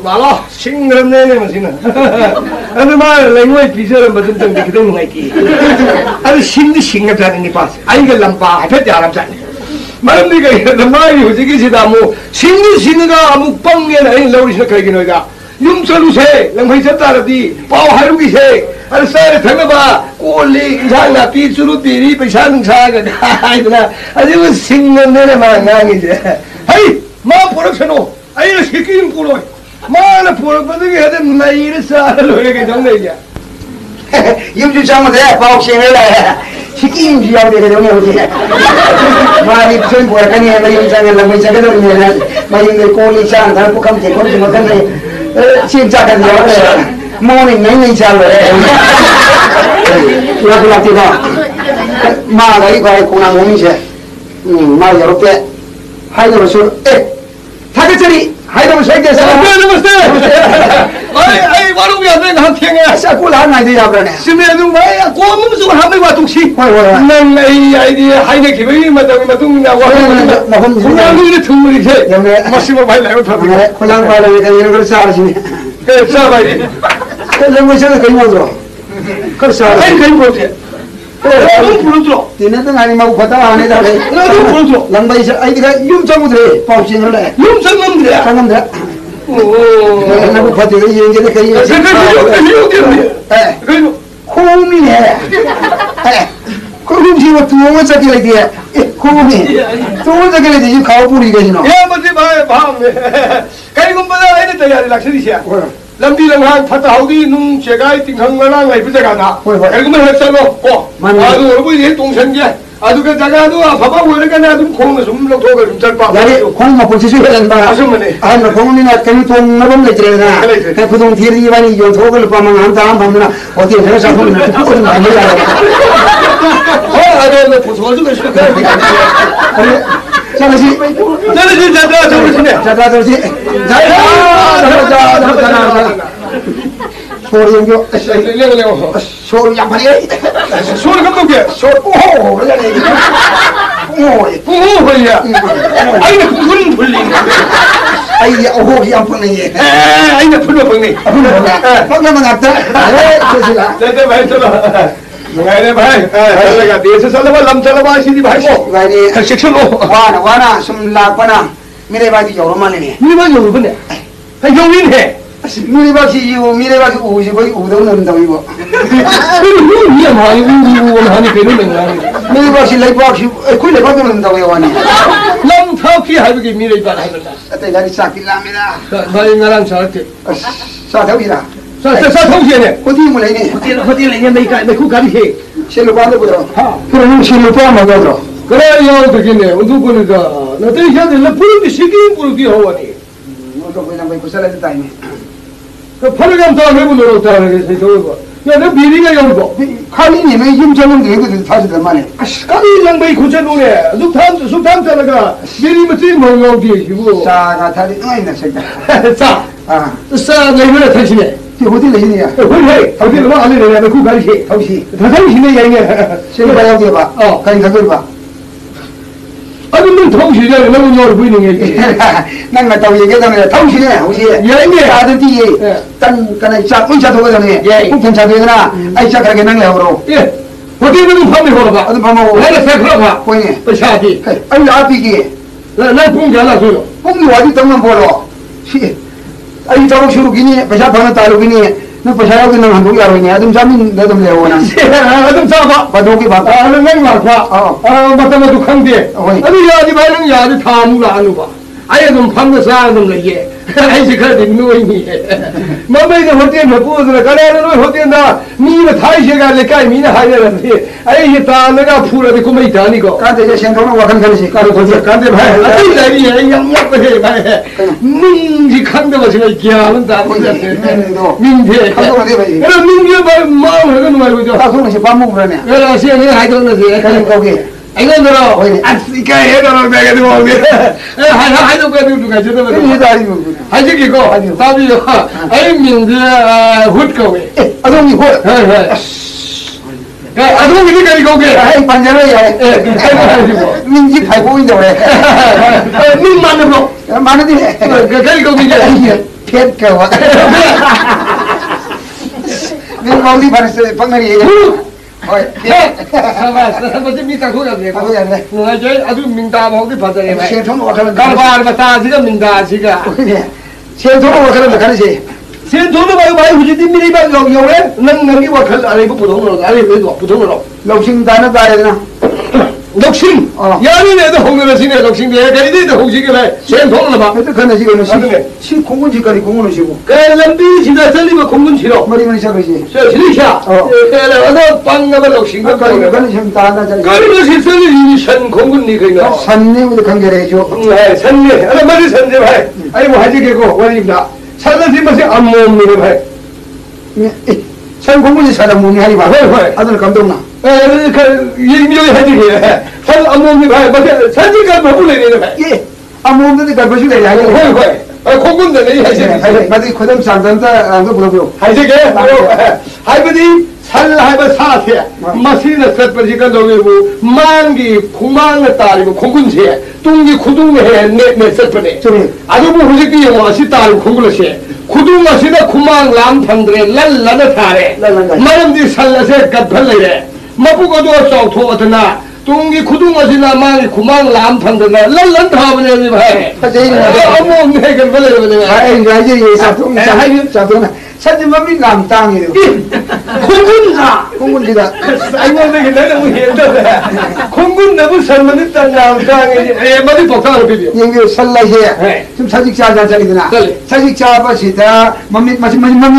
말아 싱그럽네 마시는 아니 말 랭웨이 비서는 무슨 정도 그런 거 있기 아니 심도 싱겁다니 봐 아니 그 람바 앞에 알았잖아 말미가 람바이 오지기지다 뭐 심도 싱가 묵방에 아니 러리스 가긴 거다 융설우세 랑바이 쳤다라디 빠하루기세 아니 쌀 담아봐 꼴리 인상나 삐수루 삐리 비상 사가 아이들아 아니 그 싱겁네 망강이제 하이 마 보락셔노 아이는 새끼는 보러 마나 보락받으게 하든 나이를 쌓아로 이렇게 정내자 임주 장모대 바옥싱을 해 새끼 임주하고 되게 정해오지 마니 무슨 보락하니 마 임장을 남고 있자가 되면 마 임들 꼴리 장 다른 복함 대고를 좀 어떤데 진짜가 되어 모닝 냉냉 잘로 해 라플라티가 마가 이거 공항 몸이세 마 여러 개 하이드로 술 타겟들이 하이드로 쉐이크에서 아이 바로 위에 내가 한 탱에 샤콜 하나 이제 잡으네 심해는 뭐야 고문수 하면과 동시 난 아이디 하이네 기분이 마동이나 와 공항이 틈물이 제 마시모 많이 나고 타고 공항 바로 이런 걸 싸르시네 그 싸바이 그런 거는 거의 못 들어 그래서 아이 거의 못 해. 너무 부르죠. 얘네들 아니면 보다 안 해다. 너무 부르죠. 랑바이서 아이디가 윤정우들이 pau신을 해. 윤정놈들이. 장놈들. 오. 나고 버티고 이제는 거의. 그리고 코미네. 코미지고 두어만 잡기라 돼. 코미. 두어만 잡기라 돼. 이 가오불이 되지노. 야, 뭐지 봐. 봐. 가이군보다 아이들 때야 락시리시야. 람비랑 파타 하우디 눈 제가 띵강가랑 라이브제가나 결국은 했잖아 고 아주 얼굴이 동생제 아주 그 자가도 아파봐 보니까 나도 공을 좀 놓고 좀 잡아 나리 공만 볼수 있는 바 아주머니 아나 공이나 그 동나범 내지래나 그 부동 뒤리만이 요 도를 빠면 한 다음 밤이나 어디에 내가 잡으면 그거는 안 되잖아 아주 부서가지고 있어 자다시 자다 저러시네 자다시 자다 소리 연교 레고 소리 양파리 소리 감독게 소리 오호 그러네 오호 그래야 아이는 불 불리네 아이 오호 양파네 아이는 불로 불네 방금은 앞다 그래서 내가 말 들어 Ngayon ba? Talaga, di sa salawa, lam salawa, sini ba mo? Gani, section mo. Wana, sumla pa na. Mire ba di yoro man ni? Mire ba yoro ba ni? Ay, yawin he. Mire ba si yu, mire ba si uji ba udaw na ndaw ibo. Iya ma, yu hani peno nang. Mire ba si lai ba si, kuy lai ba na ndaw iwan ni. Lam thao ki hai bi mire ba hai ba. Atay gani sakit la mira. Ba ngarang sarate. Sa thau ira. Sa thau si ne. Hoti mo lai ni. Hoti lai ni mai ku gari he. Sino ba do bro? Ha. Kung sino pa ma do. Kaya yo begini, untuk ko na na tayo siya na puro di sige puro ki hawa ni. Mo to ko nang may kusala ta ni. 파르감 다 해본 노력 다 하겠어 저거 야너 미리가 여고 칼이 님의 힘정은 되거든 사실 말이야 까리 양배이 고쳐놓네 숙탐 자라가 미리 멋지 뭔가게 이거 자가 다리 응아이나 새끼 싸 내면에 타시네 어디 내리냐 어디 뭐 안에 내려 그 가리시 당시 다 당신의 양이야 세로 봐야 돼 봐. 가니 가걸 봐. 아니 뭐 당신이 너무 nhỏ 보이는 게 난가 또 얘기하면 당신이 혹시 양이 아들이 딴 간에 자 문자 도거든요. 풍선 자도잖아. 아이 자가게 난래 하고. 예. 어디 있는 밤에 걸어봐. 어디 밤하고. 내가 새 걸어봐. 보이네. 또 샤기. 아니 앞이기. 나 봉자나 줘요. 봉이 와디 떡만 보러. 아이 저거 शुरु기니 पैसा भरना तालुकिनी न पैसा के न हम लोग यार नहीं तुम जामिन दे तुम ले वो ना तुम साहब बदो की बात नहीं मारता मतलब तो खंडे अभी याद भाई लोग याद था मुला अनुपा आये तुम फंग सा तुम लगे ऐसे कर दिन में वही नहीं है मम्मी तो होते हैं पूछ रहे करे ना होते हैं ना मीन थाई से का लेकर मीन हाय रहती है अरे ये ताने का फूल अभी को मैं जानी को कांटे जैसे हम लोग वकन करने से कारो खोजिए कांटे भाई अभी जानी है यम यम पे भाई मीन जी खंडे बस में क्या बनता है मीन थे अरे मीन के भाई माँ है ना भाई जो ताकू में से पामू करने अरे ऐसे नहीं हाय तो ना से कहीं कहोगे Anh đó anh cái hết rồi mẹ cái đồ kia hai đâu cái đồ cái chứ đâu hai cái gì cô tao bây giờ anh mình thì hút cầu ấy anh không hút anh không cái gì câu kia anh bàn ra đây mình chỉ phải cố ý rồi mình mang được không mang đi cái câu kia 팻까 명망이 바르스 방나리 맞지 민다 고야네 고야네 아주 민다 먹기 받아내 세통 와가는 가발 맞다 지금 민다 지가 세통 와가는 가르지 세통도 많이 후지디 미리 봐 여기에 난 와칼 아니고 부동으로 아니 왜도 부동으로 럭싱다는 다르나 럭싱 야니네도 홍르시네 럭싱에 가리데도 홍시게래 세통을 봐 그때 그네 지금 시 공군지까지 공군을 쉬고 람비 지나 살리고 공군 치러 머리만 시작하지 실리샤 어서 빵나가 럭싱가 그는 좀 다나잖아 그러면서 살리니 산 공군니 그거 산내우도 관계를 해줘 산내 아니 머리 산내 봐 아니 뭐 하지게고 원입니다 산내 맛이 안 먹는 거 봐. 산 공군이 사람 몸이 하니 봐 아들 감동나 그 일명이 하지게 산안 먹는 거 봐. 맞아 산지가 뭐 불러내는 거 봐. 안 먹는데 갈것이 내 야기 공군도 내 하지게 맞아 그다음 산단다 안거 물어보요 하지게 할머니 살라하면 사태 마시나 셋버지가 너기고 만기 구망을 따리고 공군시에 뚱기 구둥해 내 셋버네 아주 뭐 후식이 영화시 따리고 공군시에 구둥하시나 구망 람판들에 랄라나 타래 마름디 살라세 갓팔레래 마부가도 썩토어드나 뚱기 구둥하시나 만기 구망 람판들에 랄란 타버네 봐 어머 내가 벌레 아이 가지 예사통 자동나 사진만이 남땅이래요 공군지다 아이고 내가 너무 힘들다 공군 너무 설명이 딱 남땅이지 머리 복사를 비벼 여기 설라시에 좀 사직자 하자잖아 사직자 아버지다 맘이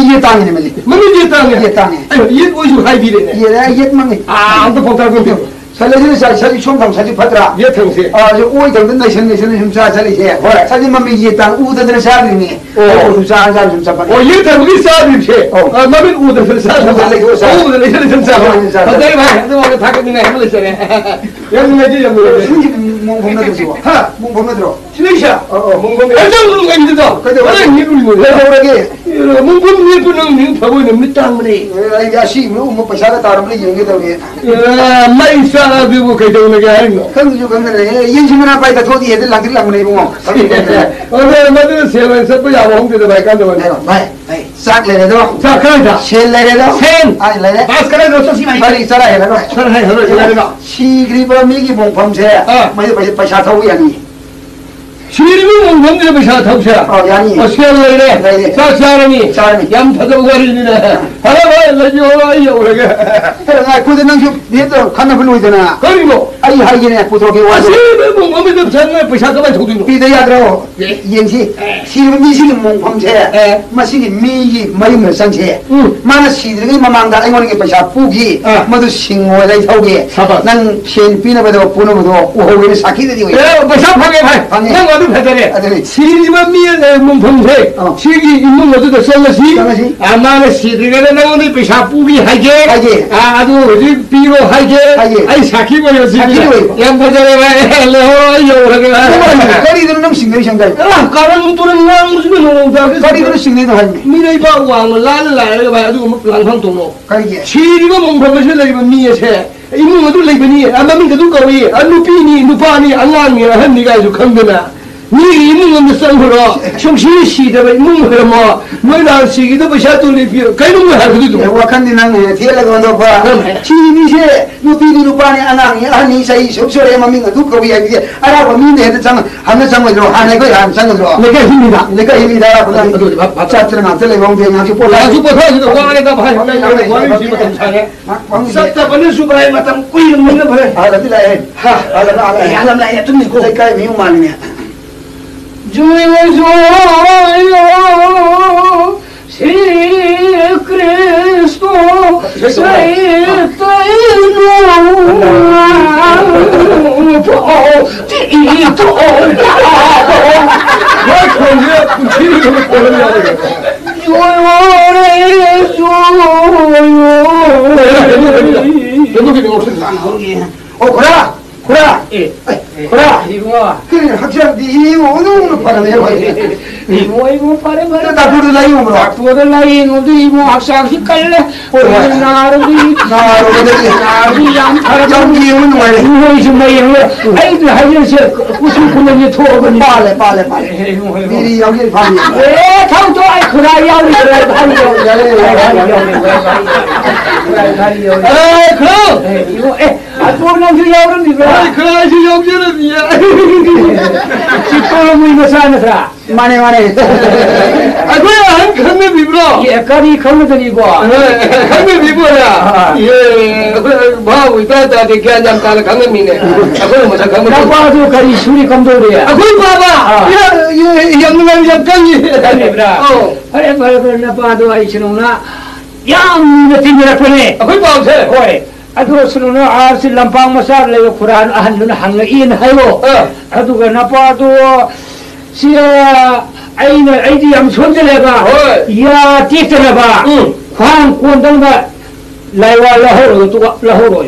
이게 땅이네 맘이 이게 땅에 이게 뭐지 하이비래네 이게 맘이 아무도 복사를 비벼 살려주는 사진 총감 사진 받더라. 예, 평소에. 저 오이 당근 내셔는 좀 살리세. 사진만 이게 땅 우드들 사람이. 좀 사자 좀 잡아. 예, 당근이 사람이세. 마음에 우드들 사람. 우드들 내셔는 좀 잡아. 근데 봐, 너 당근이나 해볼 있잖아. 영매지 영매. 순지 몽봉나 들어. 몽봉나 들어. 진행이야. 몽봉. 얼짱으로 가 있는다. 근데 왜 이러는 거야? 그러게. 몽봉 밀분은 민파고는 밑땅물이. 야시 뭐 빠샤가 따르면 얘기도 해. 마이 사라비고 그저는 게 아니고. 그저 근데 인심은 아빠가 도디 애들 랑들랑 뭐. 오늘 맞은 세면서 뭐 야봉들도 많이 간다고. 마이 싹 내려도. 자, 그러자. 셀 내려도. 셈. 아니 내려. 마스카라도 쏘지 마. 빨리 살아 해라고. 살아해 해라. 시그리버 미기 봉범새. 마이 빠샤 타고 야니. 시리면 몽범들이 샤 타우샤. 야니. 셀레래. 사샤라니. 양파도 거리네. 하나만 라디오 오래게. 나 그대는 좀 얘도 간나 불러이잖아. 그리고 아이 하이네 부족해 와서. 시리면 몽범들 장난 빠샤가만 조든. 비대야들어. 이행시. 시리면 미시는 몽범새. 마시기 미기 마이면 상체. 마나 시들이 마망다 아이모는 빠샤 뿌기. 모두 싱워의 타오게. 난 첸피나 봐도 보노도 오호에 사키들이. 예, 빠샤 방에 봐. 난 어디 배달해. 시리면 미에 몽범새. 시기 인문 모두도 썰러시. 아마는 시들이가 나오는 빠샤 뿌기 하게. 아주 어디 비로 하게. 아이 사키 뭐였지? 양파절에 봐. 레호 요라게 봐. 거리들은 너무 싱내이 상가요. 가는 또는 나 무슨 노는다. 거리들은 싱내도 하니. 미래 봐 왕을 랄랄 봐. 아주 랑상 동로. 거기에. 시리가 몽범새 레이면 미에세. 인문 모두 레이면이 아마민 그도 거리. 안누피니 누파니 안랑이 한 네가 아주 강드나. 니 있는 건데 쌍으로 정신이 시대가 있는 거야 뭐 나 시기도 버샤돌리 비어 가는 거야 그래도 와칸디 나네 티엘라가 온도 봐 치미세 누비디 누파니 안랑이 아니 사이 속소리 마민가 두꺼비야 이게 알아봐 민데 해도 장 하나 장으로 하나 거야 한 장으로 내가 힘이다 그다음 밥차트는 안 들려 왕대 나지 볼라 나지 보다 왕에다 봐 왕이 집어 참사해 싹다 버는 수바에 마땅 꾸이는 먹는 거래 알아들래 알아라 좀 믿고 내가 미우만이야 주여 시 그리스도 그래. 이거 그래, 확실한 이거 어느 바람에 이거 바래 바래. 나 부르 나이 오므로. 부어들 나이 너도 이모 학상식 갈래? 오늘 나르디 나르디 연기 오는 거야. 이모 좀 나이 뭐 아이들 하면서 무슨 그놈이 토어거니. 빨래. 미리 여기 밤이. 에 다음도 아이 그라야 우리 그라야 그럼 이거 아또는 주야 그럼 이거 그라시 영재는이야. 집도로 이거 사는사 만에. 그야 한 강남 입으로. 예 거리 건너들이고 강남 입어야. 예, 뭐하고 있다 대기한장 따는 강남이네. 그럼 뭐자 강남. 나빠도 거리 수리 감독이야. 그걸 봐봐. 야, 영능한 잠깐이. 그래라. 그래 말고 나빠도 아이시노나 양 팀이라 보네. 그걸 봐보세요. 오이 아도 스노나 아실 람팡 마사르 쿠란 아한누나 항인 하이고. 아도가 나빠도 시야 아이디 양 손절해봐. 야 띠트해봐. 광 권당가 라이와 라호로 또 라호로.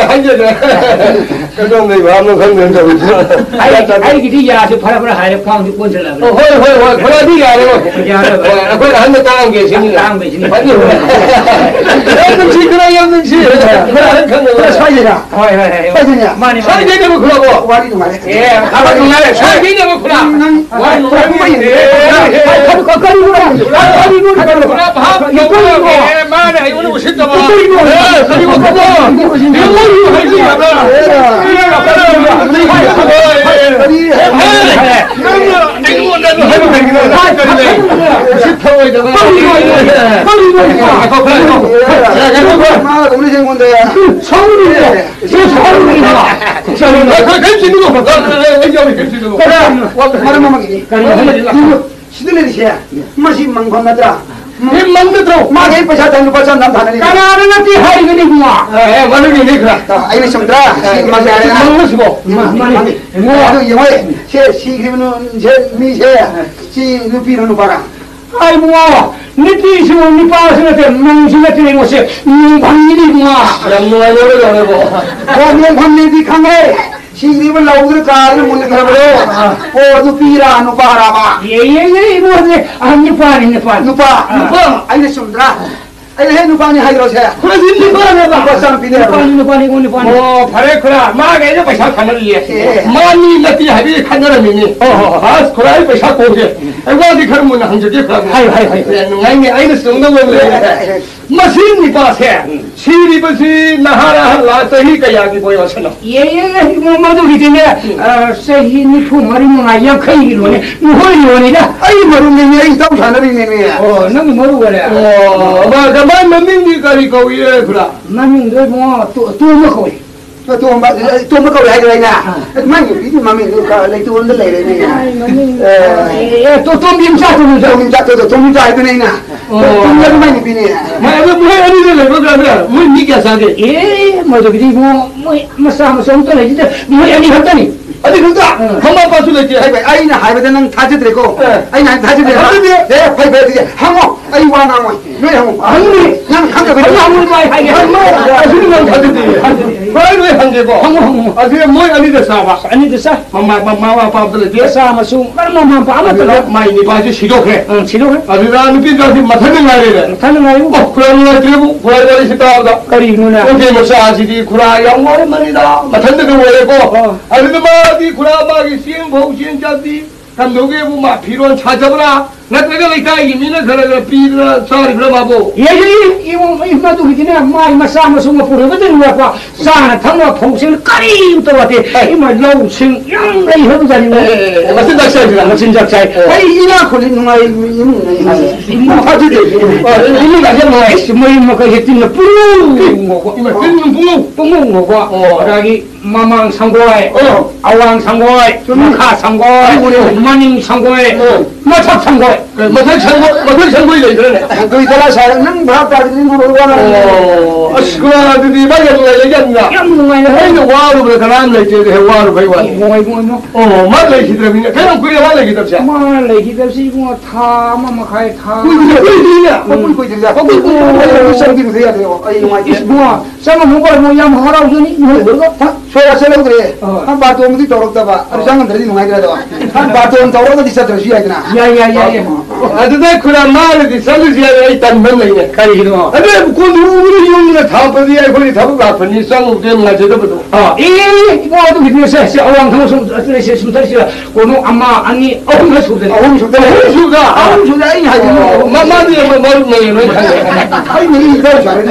한전에. 그래서 내가 아무 상관도 없어. 아이 기디 야서 파라파라 하래 광 권절라. 헐. 그래 네가 알아. 그래 한번 따는 게 신이야. 땅 배신이. 아니. 영능치. 그래 사이라. 빠지냐? 많이 사이되면 그러고. 와리도 말해. 예, 가만히 나래. 사이되면 그러. 우리 생건데 서울이네. 시들레디시야 맛이 망건나더라 만들어. 마게 빠샤 단도 빠샤 남 다는 까나는 띠 하이거니구나. 만들기 니그라. 아이네 somdra 마게 아래 망무시고. 뭐 영화에 시 그러면은 제 미세 시 누피는 봐라 아이고, 네 띠시고 네 빠스한테 멍신가 뜨는 것이 광일이구나. 양무한 노래 잘해보. 거기에 관리비 강해 시집을 나오기를 가는 못내 그러므로 누피라 누파라 봐 예예예 이거지 안니파니 누파 아이네 somdra 아이네 해 누파니 하이로세 그래서 니가 누파상 비네 누파니 바레크라 마게 이제 पैसा खाने लिए मानी लती है भी खाने नहीं हां खुराई पैसा को के एगो दिखर मन हम जे खा हाय नंगाई आई ने सुंग दो ले मशीन नि पास है सीरी बसी नहारा ला सही कया की कोई वसन 예예예 이거 모두 기진에 세히니 품머리 뭐야 खै기로네 뭐이로네다 아이 머루네 이 땅 사느리네 너무 모르 그래 마 가만 만민이 가리 거위에 그라 만민도 뭐또 먹고 tôi mới câu lại cái này nè mang nhiều cái mà mình lấy tôi nó lấy này nè 또 tom김 싸 tôi trai cái này nè tôi nhớ mang nhiều cái này 마 이거 뭐 아니 될 거야 뭐 니가 사게 예 뭐도 그리 뭐 마사 또 내지데 뭐 아니 했다니 아니 그러다 한번 봐줄게 ai là hai bên năng thay chết cô ai này thay chết để phải về thì hăng không ai qua nào rồi nói không 아니 năng khăng cái 아무리 말 하게 아시는 건 다든지 왜 한게고 아 그게 뭐 아니 됐어 봐 아니 됐어 마마 밥들 됐어 마수 말만 봐도 많이 봐지 시도해 응 시도해 아니라 비자지 맡는 날이래 타는 날이고 그런 날 그리고 구라를 시다다 거리 누나 어제 뭐 사실이 구라 영원히 말이다 맡는 데도 왜고 아니도 마디 구라 마기 시행 보신 자디 감독에 보마 필요한 찾아보라 나 내가 이까 이민을 그래 비라 사리 그러마고 예예 이마도 그지네 마이 마사 마수가 부르거든 와 사나 당과 통신 까리 또 왔대 이마 로싱 양이 해도 다니네 무슨 작사이야 무슨 작사이 ai 이나 걸린 누가 이마 가지대 이마 가지 뭐 이마 그 했던 뿌 먹고 이마 끊는 붕어 먹고 여기 마망 상고에 아왕 상고에 카 상고에 마닝 상고에 마탑 상고에 मथक संगो लेने कोई तला सारा नंग भाग पाड़ दिन को बोलवा अस्कुला दीदी बाय लेजना यम नुंगाई ना है वारू बे कनाम लेते है वारू भाई वारू मोई मोई नो ओ मत ले किधर भी कहीं कोई वाला ले किधर से मा ले की तब सी को था मा खाए था कोई नहीं ना कोई दिन जा कोई संगी में दिया दे आई मा इस बुआ sama mungkol mo yam haraw juni mo bergo soya selo dre han ba to mudi torok ta ba ar jangan dari nungai dra da han ba to torok di sa tersi ai na ya adu de khura mar di salu sia ai tan ban lai ne kai no adu ko nu ru yung na tha pa di ai ko ni tha ba pa ni sang de ma je da ba do mo adu bi se se awang thang sum atre se sum tar si ko no amma ani awang na su de awang su da ai ha ma ma di ma ma ru ne no ai ni ga sa re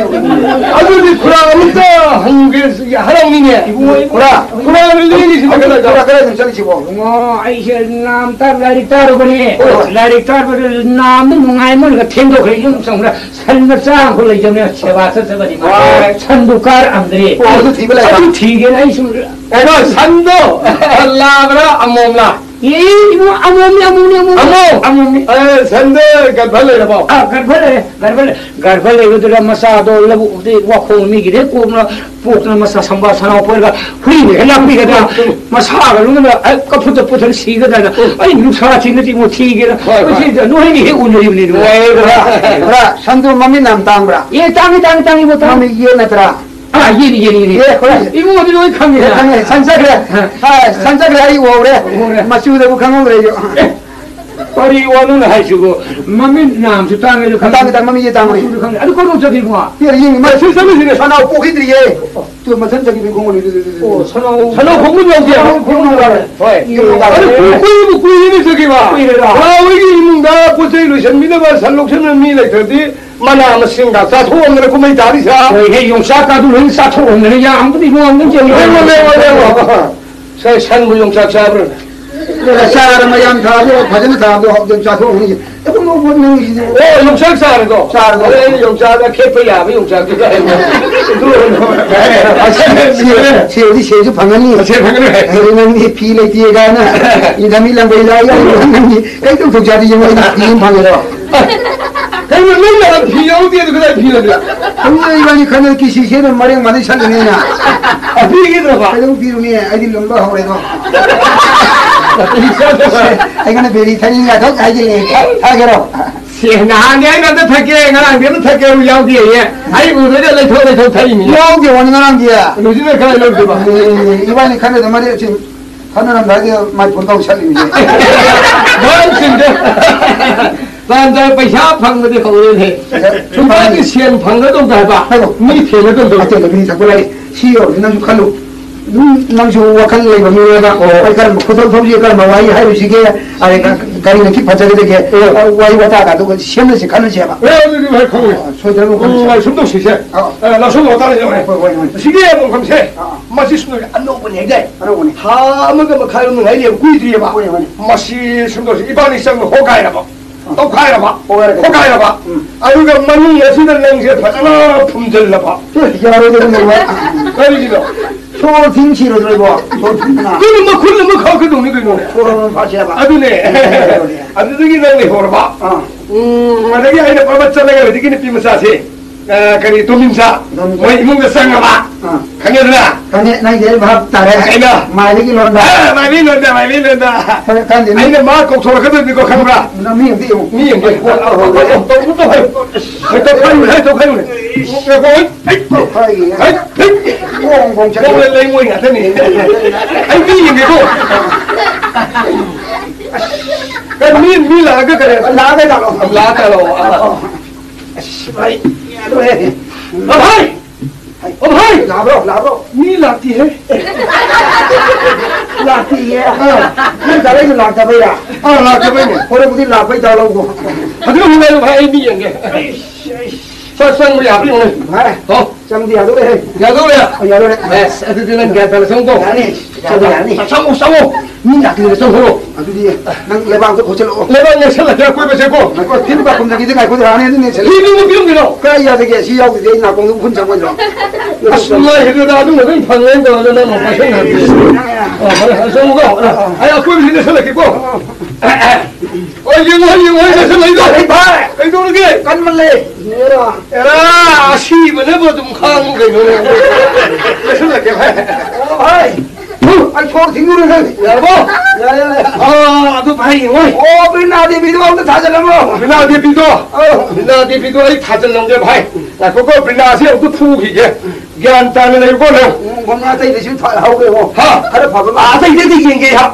adu di khura amta hange harang ni ne khura ni ni si kura kura dum chali chibo ngo ai se nam tar lari tar bani lari tar bani nam nu ngai mo ga theng do khri yum sang ra san na sang ko lai jam ne cheba sa sa bani ma san du kar andre adu thi bela adu thi ge ai sum ai no san do la bra amom la ye ibu amom san de ga bhale ra ba garbale udra masa do labu de wa kho mi gi de ko na pok na masa samba sana por ga hui ne la pi ga masa ga lu na ka phut phut si ga da ai nu sa chi ne ti mo thi ge na chi da no ni he un ri ni bra sandu mami nam tang bra ye tang bo tang mami ye na tra 아, 예니. 예, 그래. 이거 어디로 갑니다. 산사그래. 산사그래 아이 오래. 마시우되고 강원 그래요. 어리 원은 하시고 맘이 남주 땅에도 땅에 맘이 예 땅에. 아주 거로 저기 뭐. 예, 이 말 세상에 산나 꼭이들이 예. 또 무슨 저기 공원이 산나 공원 여기야. 공원 가래. 아니 꾸이는 저기 봐. 와, 우리 이문가 고세로 선미가 산록선은 미래들이 mana mesinga satu orang aku mai dari sah. Hei, yang satu dulu satu orang yang ambil ibu ambil je. Saya san yang satu. Saya macam thado, bhajan thado, yang satu orang ni. Aku mau buat ni. Oh, yang satu tu. Yang satu kepa ya, yang satu. Saya panggani. Ini pilih dia kan. Ini milang belayar. Kau tu jadi yang ini panggil. 그러면 맨날 비용대도 그래 비용대. 근데 이거니 그늘 기시시는 머리 많이 살리냐. 아 비기 들어봐. 그럼 비용이 아이들 넘버 하고래도. 이거는 베리 타니가 더 가지. 하게로. 나한테 나한테 택게 나한테는 택게 우야우디에. 아이고 너네 더 타이미. 야우디 원하는 게야. 요즘에 그래 놓고 봐. 이번에 그늘도 말이야 지금 하나는 나게 많이 본다고 살리는데. 뭔 진짜. 난자 पैसा फंगदे खौरे थे तुम्हारी सेन फंगदो दाबा मी फेलदो दो अते लगी सकलाई सीओ नंजु खलु नंजु वखल ले बमिरेगा ओ कर खुदल फौजी कर मवाई है उसीके अरे गाड़ी ने की फजरे देखे वाई बता का तो सेन से खल छेबा 왜 어디 말 खौ सोदर को 숨도 쉬세 나 숨 못 따라요 시계 뭐 감세 마시 숨도 안 놓고 내게 다 먹으면 가요는 아이에 구이들이 봐 마시 숨도 이반이 쌍 호가이라 봐 또 가야 봐. 호가야 봐. 아유가 많이 예수들 냉세 받아라 품절나 봐. 야로 되는 거야. 그러지도. 소 딩치로 들고. 그는 뭐 그는 뭐 가그 돈이 그노. 소로는 다시 해 봐. 아두네. 아두기 냉네 호러 봐. 마다기 아이나 빠바짜라가 어디기는 비무사세. 그리 도민사. 뭐 이문가 상가 봐. 강렬나. 강렬 나 이제 밥 따래. 아이나. 마이기 londa. 마이기 londa. 간데. 아이나 마 꼭소라 그들 이거 강라. 나 미인데. 미인 게. 또 가요. 또 가요. 이거 파이. 공공 차. 공을 내고 있냐 되니. 아이 미인 게고. 그 미라 그 그래. 라가로. 아이. भाई लाभो मी लाती है ये चले जो लाता भैया लाता भैया और मुझे लाभ ही डालो को अगर मुझे भाई भी येंगे सत्संग में आप ही होने हो चम दिया दो बस अभी दिन क्या चल संगो संगो मी लाती है संगो अभी ये नंग लेबांग तो खोचलो लेबांग ने चला क्या कोई बचे को को तीन बार कुम जाके देखा को आने ने चले ये भी बिम बिनो काय या देखे सी याव दे ना को कुन संगो जो असला हेदो दा दु में फंगन को ना नो पसन है संगो आया कोई भी ने चला के को ओ 영화 가서 이거 이거 간말래 내라 에라 시번에 뭐좀 강한 거 이거네 무슨 게 하이 아이 초 딩구를 여보 야야야 아도 भाई ओए ओ बिना दे बिदवा तो था चला बिना दे बिदो आई था चल लंगे भाई ना को बिना से तो फू की के ज्ञान ताने नहीं को ना वना तै दे था हाउ के हो हां अरे बाबा आ तै दे येंगे हा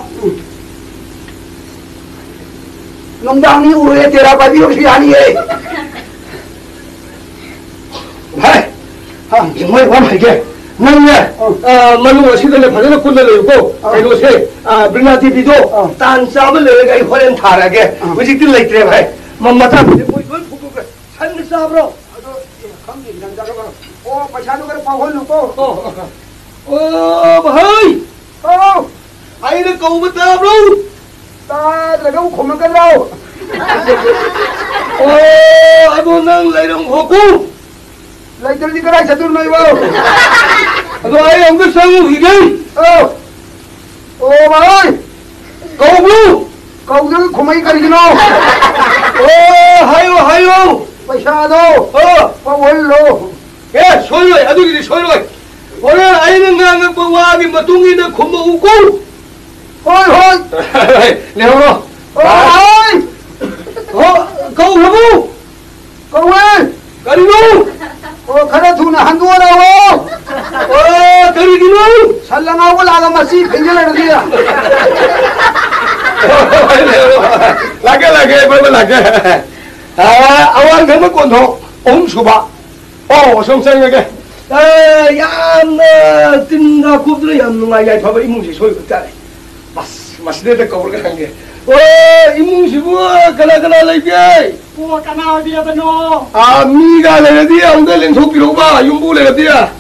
नंदानी उरे तेरा बाजी उसी आनी है भाई हां 정말 와 말게 नंगे मनु सिदले फजन कुल लेको एनो से बिना दे बिदो तान चाब लेगा ई होरेन थारागे हुजिक दिन लेत्रे भाई मम्मता कोई कोई फुकु सन चाब्रो खंगी नंग जागा ओ पछानु कर पावन नुको ओ भाई ओ आई ने कहू बताब्रो ता लगा खोम कर लो ओ अबो नंग लेरंग होकू लाई जल्दी कराई चतुर नहीं वो अदो आई अंग संग हिगे ओ भाई कहू कौन खोमई कर गिनो ओ हायो पैसा दो पावन लो 예, 소요이, 아두기리 소요이. 오늘 아이는 강은 와기 마뚱이는 고모 우고. 호이. 레오로. 호이. 가오 가보. 가오. 가리노. 가라 두나 한두 원하고. 가리기노. 살랑하고 나가 마시 벤절하는 거야. 라게, 뭐뭐 라게. 아왕 그러면 꼰도 옴수바. 성상하게. 얌나 뜬다 굽들어 얌누가 야 봐봐 이뭉시 소리 그따래. 마스데데 거울가 한 게. 이뭉시 뭐야 가나가나 레게. 뭐 까나 어디야 버노 미가 레디야 엉들린 속기로 봐 용부 레디야.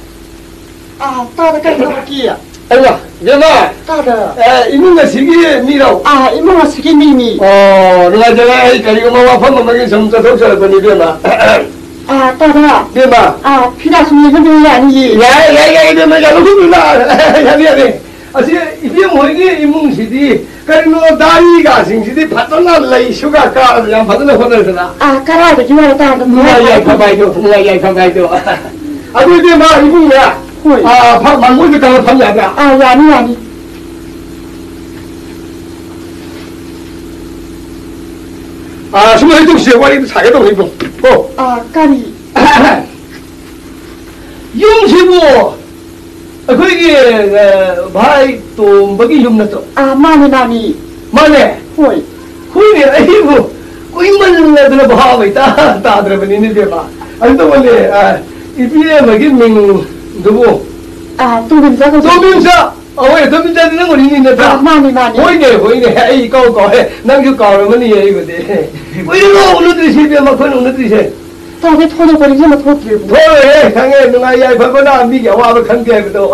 따다 깔끔하기야 아이고 얘마 따다 이뭉가 시기 미라고. 이모가 스키 미미 누가 제가 이거 뭐와 판만하게 점자 독서를 보니 되나. 따다 되마. 피다 숨이 흔들이 아니지 야, 되마 야 누구나. 야. 아시 이게 뭐이게 이뭉시디 그리고 다리가 생시디 파트너 레이슈가 까랑 파트너 혼을잖아. 까라도 기마로 따다 누가 야 가봐이도. 아주 이제 막 이분이야. 망고도 가서 판매하자. 야니 숨어있던 시간이 사계도 있고. 까리 용시부 거기 바이 또 먹이 좀 넣었어. 마니 호이 아이고 꼬임만 내들 봐봐 있다 다들 니네 봐. 안도 원래 이비에 먹이 명 누구 도민사 왜 도민사 되는 거 있는데 다 마니 호이네 에이 거해 난그 거라면 이거지. 왜 이거 오늘들이 집에 막 그런 오늘들이 따게 토너버리지 뭐 토끼고 thôi thằng nó ngay ai phải có làm đi kiểu hoa mà khăn kề cái đó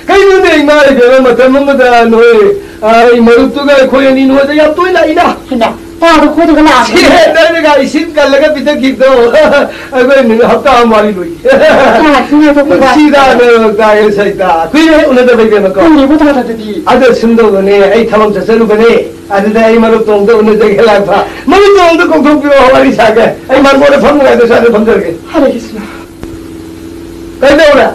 cái như này mà cái mà thằng nó ta nói mà lúc tôi cái khôi ni nuôi cho tôi lại đó hả 따도 코드가 나 đây cái xin cả là cái bị cái đó cái mình học cả mà đi rồi 그래서 그가 시다 그 cái sai ta cái 오늘도 bây mà có 우리 못하다더니 아들 순도 거네 이 탐험 자세로 거네 아들 이 말로 동도 오늘 저기 해라파 뭐 동도 공통 비어 하리 사게 이 말 뭐를 방문해도 사는 방들게 하겠습니다 근데 오라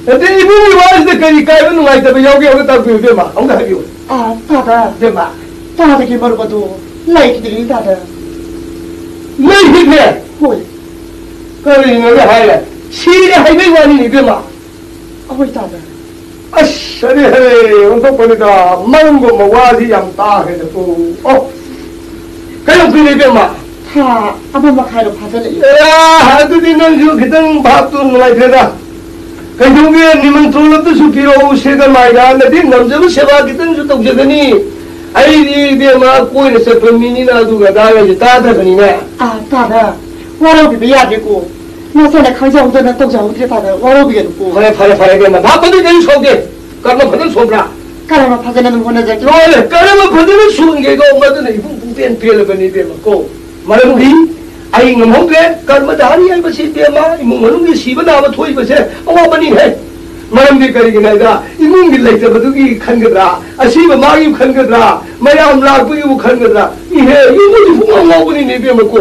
근데 이분이 와서 그니 까이는 거 있다 여기 딱 비우게 막 뭔가 하기고 따다 되마 따다게 모르고도 라이키들이 따다 라이키들 호이 그래 이거 하래 시리 하이메 와니 되마 어이 따다 아씨 아니 운동 보니까 많은 거 뭐 와지 양다 해서 그냥 그래 되마 다 아무마 가이로 받아내 야 아들이는 저 그당 밥도 누가 되다 그중에 님은 돌로도 수기로 세가 많이 나는데 남자도 세바 기던 저 동생이 아이디 되마 꼬이는 세품이나 누가 나가지 따다더니네 따다 와로비 해야 되고 나 전에 강자우도는 동자우들이 따다 와로비게 놓고 그래 그만 바빠도 되는 속에 까만 받은 소브라 까라마 받아내는 보내자지 그래 까만 받는 수은 게가 엄마들은 이분 부대는 별로 버니 되고 말은 우리 아이 ngầm không ghé cần mà đá đi anh mà xin tiền mà mùng muốn người xí bên nào mà thôi mà sẽ ông bà đi hết मरमदी करिगिनाइदा इमुंगी लेतबदुगी खनगद्रा असीबा मागी खनगद्रा मयाम लागबुगी खनगद्रा इहे इमुंगी फुंगावबनी नेबेमको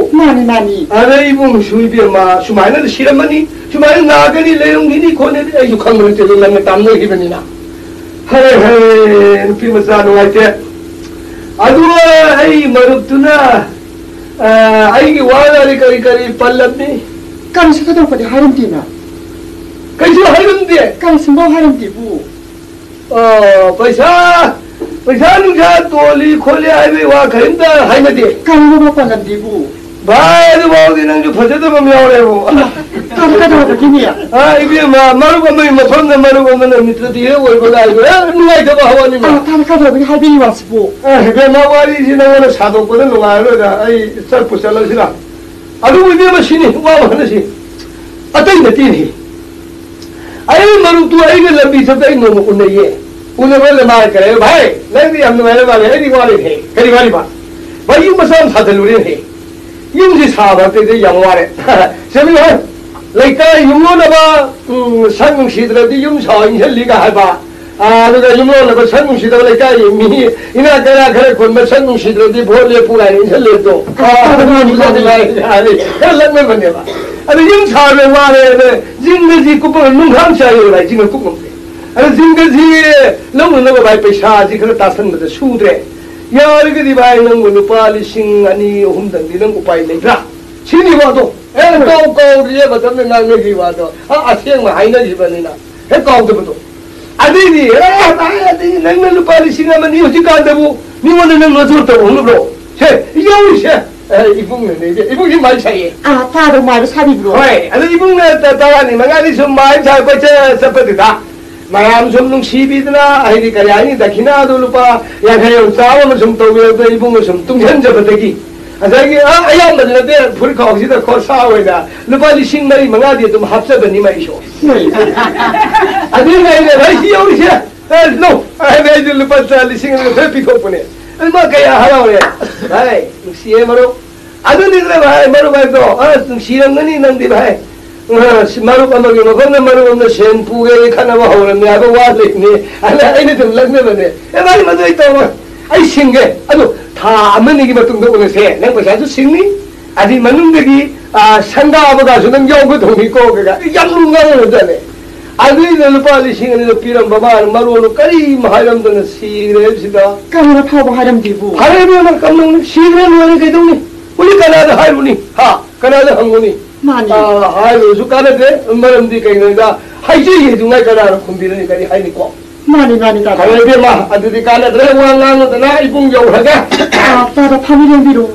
मानी अरे इमुंग सुइबेमा सुमाइना सिरमनी सुमाइना नागनी लेरंगिनी कोने आयु खंगरते लंग तामनो हिबनिना हरे हरे नुपी मचा नुवाइते अदुवा आई मरुतुना आईगी वालारी करी पल्लबनी kansa ka daw pati haram di na कैसे हरम दे kansa mo haram di bu पैसा नुजा तोली खोले आए वहाँ खरीदा है ना दे kan mo pa lan di bu भाई तो बहुत दिन जो फंसे तो हम यहाँ रहे वो kan ka daw pati niya हाँ इबे मारू को मैं मफन ने मारू को मैंने मित्र दिए वो बोला है नुआई तो हवा नहीं मार kan ka daw pati habi was bu इबे मावारी जी ने वो साधु को ने नुआई लो जा आई सर पुछला सिला अभी वो इबे मशीनी वो वाला सी अतई नती नहीं आई मारू तू आई के लंबी सब आई नो उन्हें ये उन्हें वाले मार करे भाई नहीं भी हमने वाले वाले है दिवाली थे करी वाली बात भाई यू मसाम साथ लुरे थे यूं जी साहब आते थे यंग वाले सभी है लेकिन यूं ना बा संग शीतल दी यूं साव इन लिखा है बा तो यूं ना बा संग शीतल लेकिन मी इना करा करे कौन में संग शीतल दी भोर ले पूरा इन ले तो अरे लग में बने बा अरे यूं साव में वाले जिंदगी को पर नुंगाम चाहिए भाई जिंदगी को अरे जिंदगी लोग लोग भाई पैसा जिकर तासन में सूदे यार के दिवाई नंग नुपाली सिंह अनी हम दंगी नंग उपाय नहीं था सीनी बातो कौ ये बतम में नांग की बातो असेंग में हाइना जी बनी ना है कौ तो बतो अदी दी अदी नंग नुपाली सिंह में नहीं होती कांड वो नहीं वो नंग नजर तो हम लोग छे यो छे इबुंग ने इबुंग ही मार चाहिए ta do mai sa di bu होय अरे इबुंग ने तावा नहीं मंगानी सुम मार चाहिए बच्चे सब था मयाम सुम नुंसीबीदना आइदी करियानी दखिना दो लुपा या खरे चाव म सुम तौबे इबुंग सुम तुंगन जबदगी अजागी अयाम बदलते फुल खाउसी द खोसा होइदा लुपा लिसिंग मरी मंगा दे तुम हाफसबनी मा इशो अदि नै भाई योरिसे नो अबे जो लुपा लिसिंग ने पिथोपने अमा कया हरावरे भाई नुसिए मरो अदु निद्रे भाई मरो भाई तो नुसिरंगनी नंदी भाई मारू अमगे मफन मारू अमने शैम्पू के खाना वो हो रहा है अब वाद लेने अल्लाह इन्हें तो लगने बने ए भाई मत वही तो आई सिंगे अदो था अमने की बात तुमको उन्हें से नहीं पता तो सिंगी अभी मनुष्य की संगा अबगा सुनम जाओ को धोनी को क्या यम लूँगा वो जाने अभी लुपाली सिंह ने पीरम बाबार मारू लो करी महारम तो न सीरे सीधा kan na pa haram di bu हरे भी हमारे कम लोग सीरे लोग कहते हैं उन्हीं कनाडा हाय उन्हीं हाँ कनाडा हम उन्हीं mani हाय उस काले थे मरम दी कहीं नहीं था हाय जी ये दूँगा कनाडा खुंबीरनी करी हाय निको mani ta हरे भी माँ अदुदी काले थे वहाँ लांग तो ना इपुंग जाओ है क्या ta da pa mi bi ro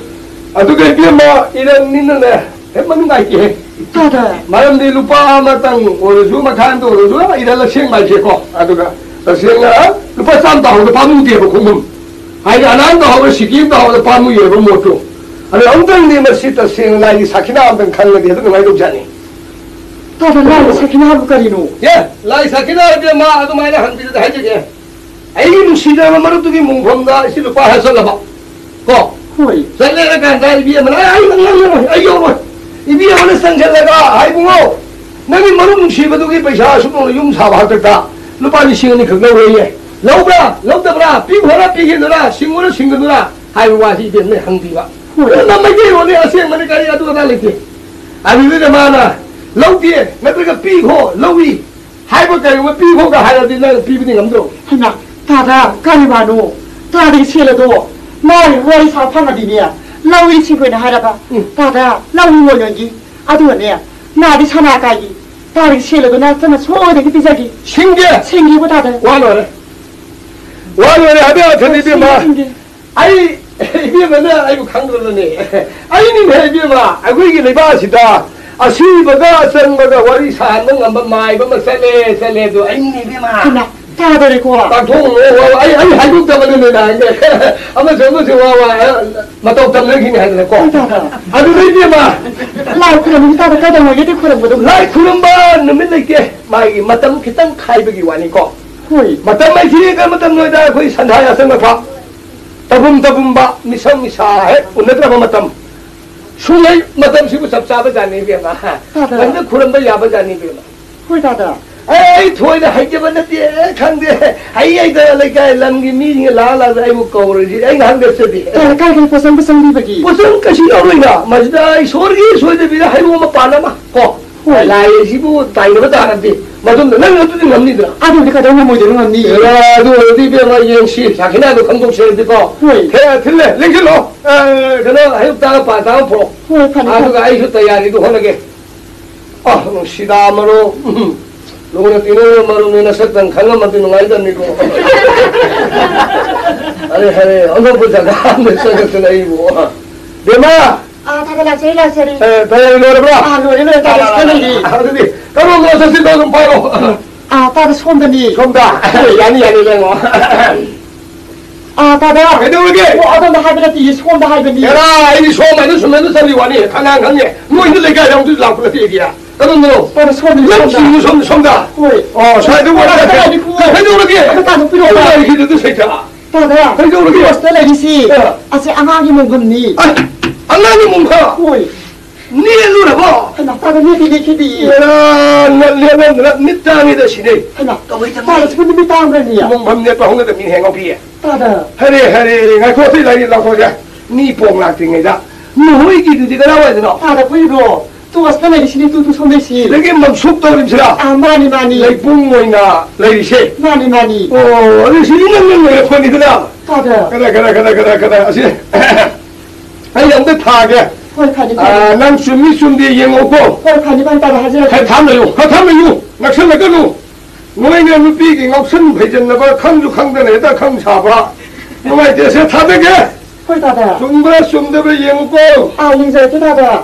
अदुके भी माँ इधर निन्न ने है मनुष्य का क्या ta da मरम दी लुपा मतंग और जो मखान तो जो इधर लक्ष्य बाजी को अदुका लक्ष्य ना लुपा सांता हो तो पामु दिए वो खुंबम हाय अनांत हो वो सिक्किम तो हो तो पामु ये वो मोटो अरे अंतन दी मस्जिद तस्वीर लाइक साकिना अंतन खाने दिया तो नहीं लोग जाने ta da la sa ki na bu kari no ये लाइक साकिना के माँ तो मैंने हम भी तो है जगह ऐ मुसीदा में मरो तो की मुंगफंगा इसी लोग पास चल रहा को hoi चलने लगा दाई भी मना आई यो इबी हमने संजय लगा आई बुओ नहीं मरो मुसीबत की पैसा सुनो यूं सावा करता लुपाली सिंह ने खगना हुई है लौबरा पी भरा पी के दुरा सिंह दुरा हाय वासी दिन में हंगीवा ना मैं ये होने ऐसे मैंने कहा यार तू बता लेते अभी भी जमाना लौटी है मैं तो का पी हो लौवी हाय वो कहीं वो पी हो का हाय दिन ना पी भी नहीं हम दो na ta da kan ba no ta di se le do mai wai sa pa ma di ne lau yi chi ko na ha da ba ta da lau yi wo yon ji a du ne na di sa na ka ji ta di se le do na ta na so de ki ti sa ki 신기 chen gi bu ta da 와노래 하베 어떻게 비 마. 아이 이게 뭐냐 아이고 강들었네. 아이님 해비 마. 아이고 이게 내봐시다. 아시버가 선버가 와리 사는 한번 마이 뭐 살레도 아이님 비 마. na ta da re ko 방통 아이 한국 때문에 나 이제 아마 저거 좋아와 맞다 담는 하는 거. 아주 이비 마. lau ku ni ta da ka da mo ye de ko mo do 라이 그런바 너무 늦게 마이 맞다 기땅 카이버기 와니까. hoi मतम में थी का मतम नोदा कोई संधाया संग फा तबुम बा मिसम मिसा है उन्नत रब मतम सुनै मतम सिबु सब साब जाने भी मा अंदर खुरम बा याब जाने भी मा hoi ta da ai thôi là hay cho vấn đề khăn đi hay ai ta lại cái làm cái mi là ai một câu rồi gì anh hàng được gì cái pasang đi vậy kì pasang cái gì rồi nè mà đây số thì bây giờ hay mua mà bán mà có lại gì bu tài nó ta làm gì mà chúng nó tôi làm gì nữa tôi cái đó ngồi được làm gì là tôi đi bên ngoài yên xí sao cái nào tôi không có xe đi có thế thế này lên cái lỗ cái đó hay ta bán ta pro tôi cái chút tay đi tôi hỏi cái sida mà rồi lúc nào tin mà rồi nên sắc tăng khăn mà tin ngay đó nico अरे ông không biết rằng mình sẽ cái này bu để mà 다들 라세리 배를 넣어라 노래는 다 쓰는 어디 그럼 뭐 사실 좀 봐요 다들 손더니 손다 야니 랭어 다들 배도르게 어떤 하비라티 손다 하비니 야라 이 소만은 소만은 살이 와니 강강강에 뭐 있는 내가 형도 나쁘다 얘기야 그런 거 다들 손이 손다 사이드 와라 배도르게 다들 필요 없어 이게 새끼야 다들 배도르게 왔을래지 아직 아마기 먹었니 안나니 뭔가 니엘로라 봐 다들 니키디 나 밑땅이 대신에 다들 손이 밑땅이야 몸밤내 빠홍에 민 행업이야 다들 하래 나 코피 라이 나 코자 니 뽕락 등이다 너 이기도 네가 나와야 되나 다들 보이고 또 왔을래 신이 또 손대시 내게 막 속도 림시라 많이 레이 뽕모이나 레이시 많이 어디 신이는 왜 폰이더라 다들 그래 아시 아니 근데 타게 난 숨이 영어고 따라 하지 하타면요 낙선을 끊어 너희는 루비기 없은 회전나봐 강주 강단에다 강사봐 너희 대세 타되게 중부라 숨대로 영어고 인사 기다다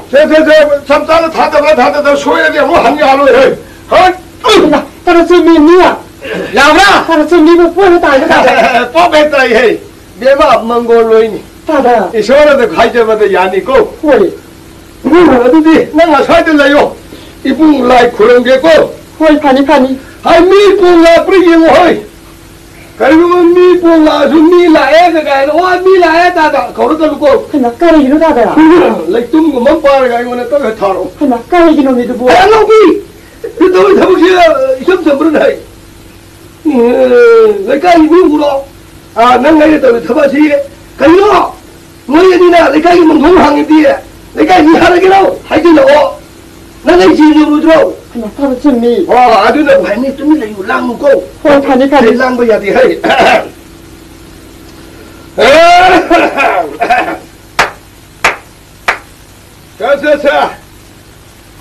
잠자는 타다가 소외되게 뭐 한야로 해 따라서 미니야 야브라 따라서 미고 뽑았다 뽑았다 해 내가 몽골로이니 이 서울에도 가이자마다 야니고 어디지 내가 사들래요 이분 라이 그런 게고 파니 아이 미분라 뿌리고 허이 그리고 미분라 미라에가 와 미라에다가 걸어가고 하나 까리기로 다다 렉tum고 멍빠르가 이거는 또 타로 하나 까리기로 믿어 뭐 알로비 그도 타보시야 점점으로 내가 이분으로 내가 이랬다 타바시 가요 너희들이나 내가 이면 동항인데 내가 이 하라기로 하이들어 내가 이 지적으로 들어 하나 따로 쯤미 아주나 관이 좀 이거 랑고 파니 랑고야 돼 해 자자자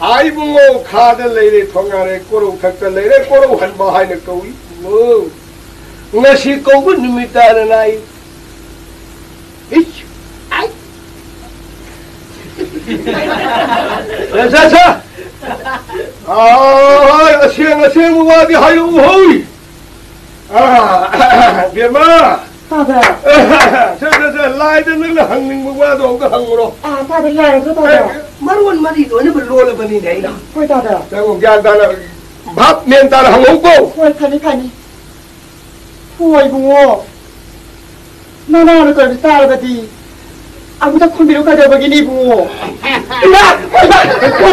아이붕어 카들레이레 통안에 꼬로 각달레이레 꼬로 한바하이네 거위 뭐 ngasi kau nimita nai ich ai sa asyang wadi hayu hoi birma sa lai de nang hangning wa do ka hangro 다들 야를 그다다 marwan mari do ne blo bani nei na 다다 sa ko gyan ta na bap men ta hangong ko 파니 붕어 나나를 걸 따라가디 아무다 콤비로 가져보기니 붕어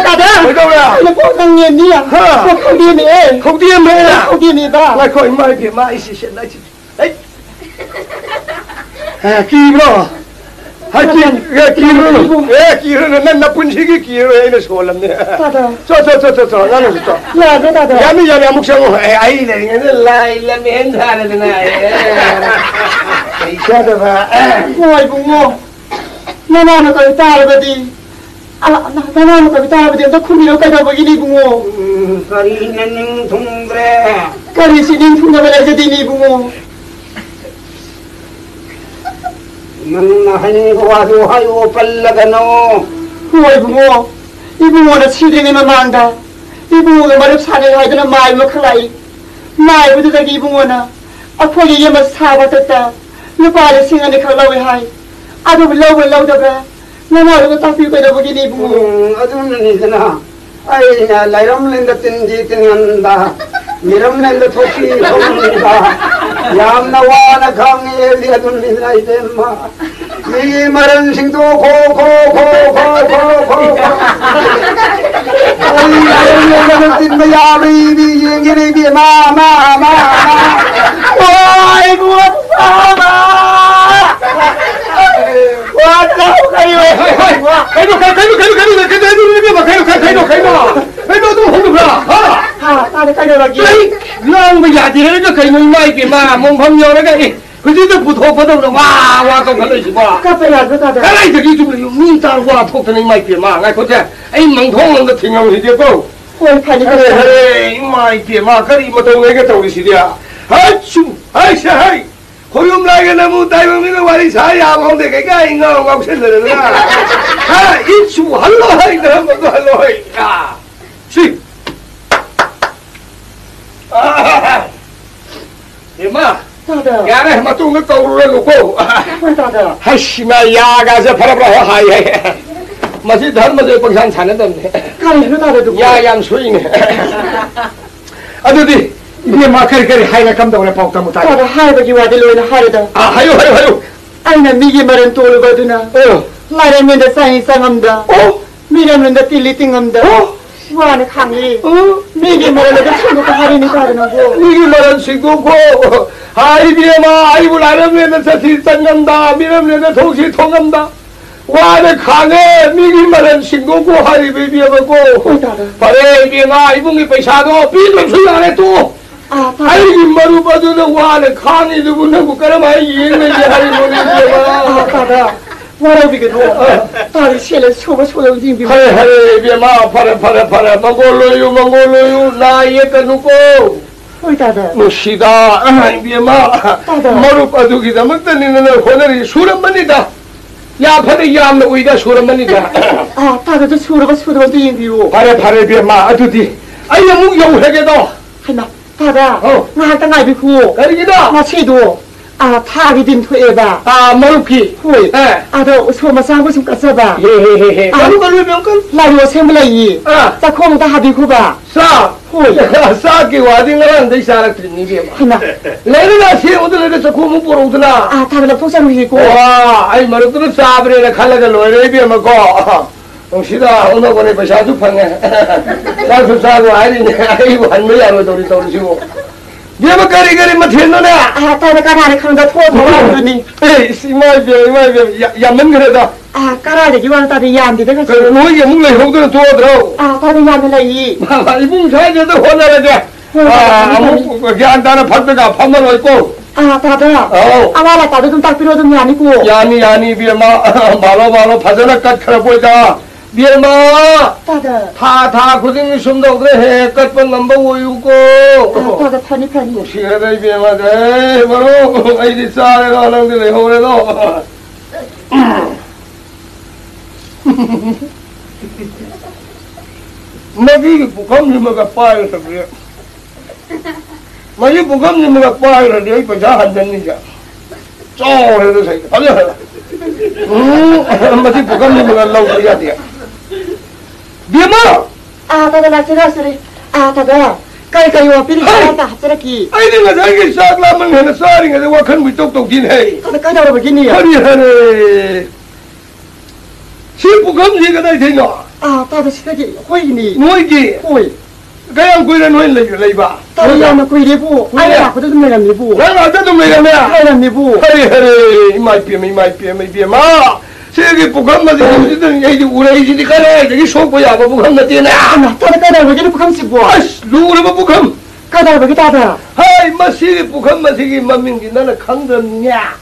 다다 뭐야 뽀강년이야 콤비네 lại khỏi mai phía mai xí xí lại ấy kỳ bro hay kỳ rồi nên là phun xí cái kỳ rồi nó sổ lắm nè cho nó là cho ya mi ya mục sang ấy này nó lại là miếng ra này này sao được à ngồi cùng ngô 나나는 거기 따라가디 나나는 거기 따라가디 너 콤비로 가져보기니 붕어 가리는 동그래 가리시는 풍경을 해서디니 붕어 만나하니 와도 하요 빨라가노 후이 붕어 이 붕어는 시딩이면 망다 이 붕어가 말을 산에 가이드는 마이면 클라이 마이부터 자기 이 붕어나 앞으로 얘만 사봤었다 너 빨리 생각이 갈라고 하이 아도 불러보라 나나를 딱 비고 가져보기니 붕어 아주는 이잖아 아이나 라이럼랜드 뜬지뜬한다 미럼랜드 토끼 손다 얌나와나 강에 아주는 이제마 이 말은 싱도 고고고고고고 이거는 찐 거야 베이비 얘기를 비해 마마마마 아이고 마마 왔다 가요 가요 좀 홍두라 다들 가려가기 랑뭐 야디를 가요 이마이 비마 몸밤 여러가 그지도 부토부터 와 동글러지 봐 카페야 다들 가라이 저기 좀 민다와 폭드는 이마이 비마 나 거제 에이 멍통은 팅하고 이제고 홀 파니 그래 이마이 비마 그리 뭐 동네가 도리시디야 아추 아이샤 하이 고용 라게 너무 다이면은 와리 사야 방대 개가 인가 왕실들은 아 이추 할로 하이 너무 할로 하이 야 시. 아. 이마. 다들. 야래 마 똥을 떠오르려 놓고. 다들. 하시마 야가서 바라보라 하이. 마치 닮아서 방상 사는데. 가리로 다들. 야양 수이네. 아들이 이게 마카리카리 하이가 감독을 pauta 못하게. 다들 하이버기 와들로는 하르다. 아 하요. 아이나 미기 말은 돌거드나. 라레면데 사인 상함다. 미래면데 딜리 띵함다. 와네 강이. 미기 말은 천국도 할인이 다르는고. 미기 말은 신고고. 아이비에마 아이브 라레면데 사실 상감다. 미래면데 동시 통감다. 와네 강에 미기 말은 신고고 하이비에마고. 바레비에마 이분이 पैसा도 비좀 수양해 또. 아이기 마루 봐주는 와네 강이 누구는 그까라마 이행을 하리모니 비에마. 다다. 와라비게도 다리 셀레 소바소용 징비. 하레 비에마 파레 망골로유 나이에 까누고. 다다. 무시다 비에마 마루 봐주기다 먹더니는 호날이 수란만이다. 야 파레 야암나 우이다 수란만이다. 다다도 소라도 징비요. 파레 비에마 아두디 아이야 묵 영회게도. 하나. 다다. 나한테 나비고. 가리기다. 마치도. 타기 딘 토에바. 마루피. 호이. 너 소마상고 좀 갔어봐. 헤헤헤헤. 가루 병건. 라리오 셈블레이. 자 콩다 하비고바. 싸. 호이. 싸기 와딩을 내 사람들이 이게 하나. 내가 세우들에서 고무 보러 오더라. 다들 포장 위고. 와, 아이 마루들은 싸브레나 칼라가 로에레 비에마고. 동시다 오늘 거래 버샤도 판네. 나도 싸고 아니네. 아이고 한매야로 도리시고. 비에마 까리까리 맞했노네. 다들 까라리 칸다 토도라더니. 에이, 이마이 야면 그래다. 까라리 기와는 다들 야안디 내가. 너희 묵래 형들은 도와들어. 다들 야면레이. 이분 사이에도 혼나라게. 아무 그게 안다는 팔배가 판만 있고. 다들. 아마라 다들 좀 딱 필요도 아니고. 야니 비에마 말로 파전을 깎아라 보이다. 비에마 다들. 다 고생이 숨도 그래 해 깎은 넘버 오유고. 다들 편히. 시간에 비에마 돼 바로 아이디 싸래가 하는데 호래도. 나기 부감님가 빠이서 그래. 마이 부감님가 빠이서 내 પૈસા 한잔이자. 쪼해도 새. 아니야. 마치 부감님가 나오야 돼. 비마. 다들 나지라스리. 다들. 까이까이와 비리까이다 합자라기. 아이 내가 자기 싹라면 해는 쌀인가 내가 큰 똑똑 딘해. 다들 까다로 보기니야. 허리하네. 시부감님가 나 되냐. 다들 시각이 호이니. 뭐이기? 호이. 그냥 그래 놓은 레이바. 다들 야마 구이리부. 아이라 그도 좀 내가미부. 내가 어쩌도 매가면. 하이람미부. 허리 이마이 비에마. 세계 부감마지 무지든 얘기 우레이지니 가래 저기 속보야 뭐 부감나 뛰네. 다들 까다로 보기는 부감시부. 아이씨 누구를 뭐 부감. 까다로 보기 다들. 하이 마 세계 부감마 세계 만민기 나는 강점이냐.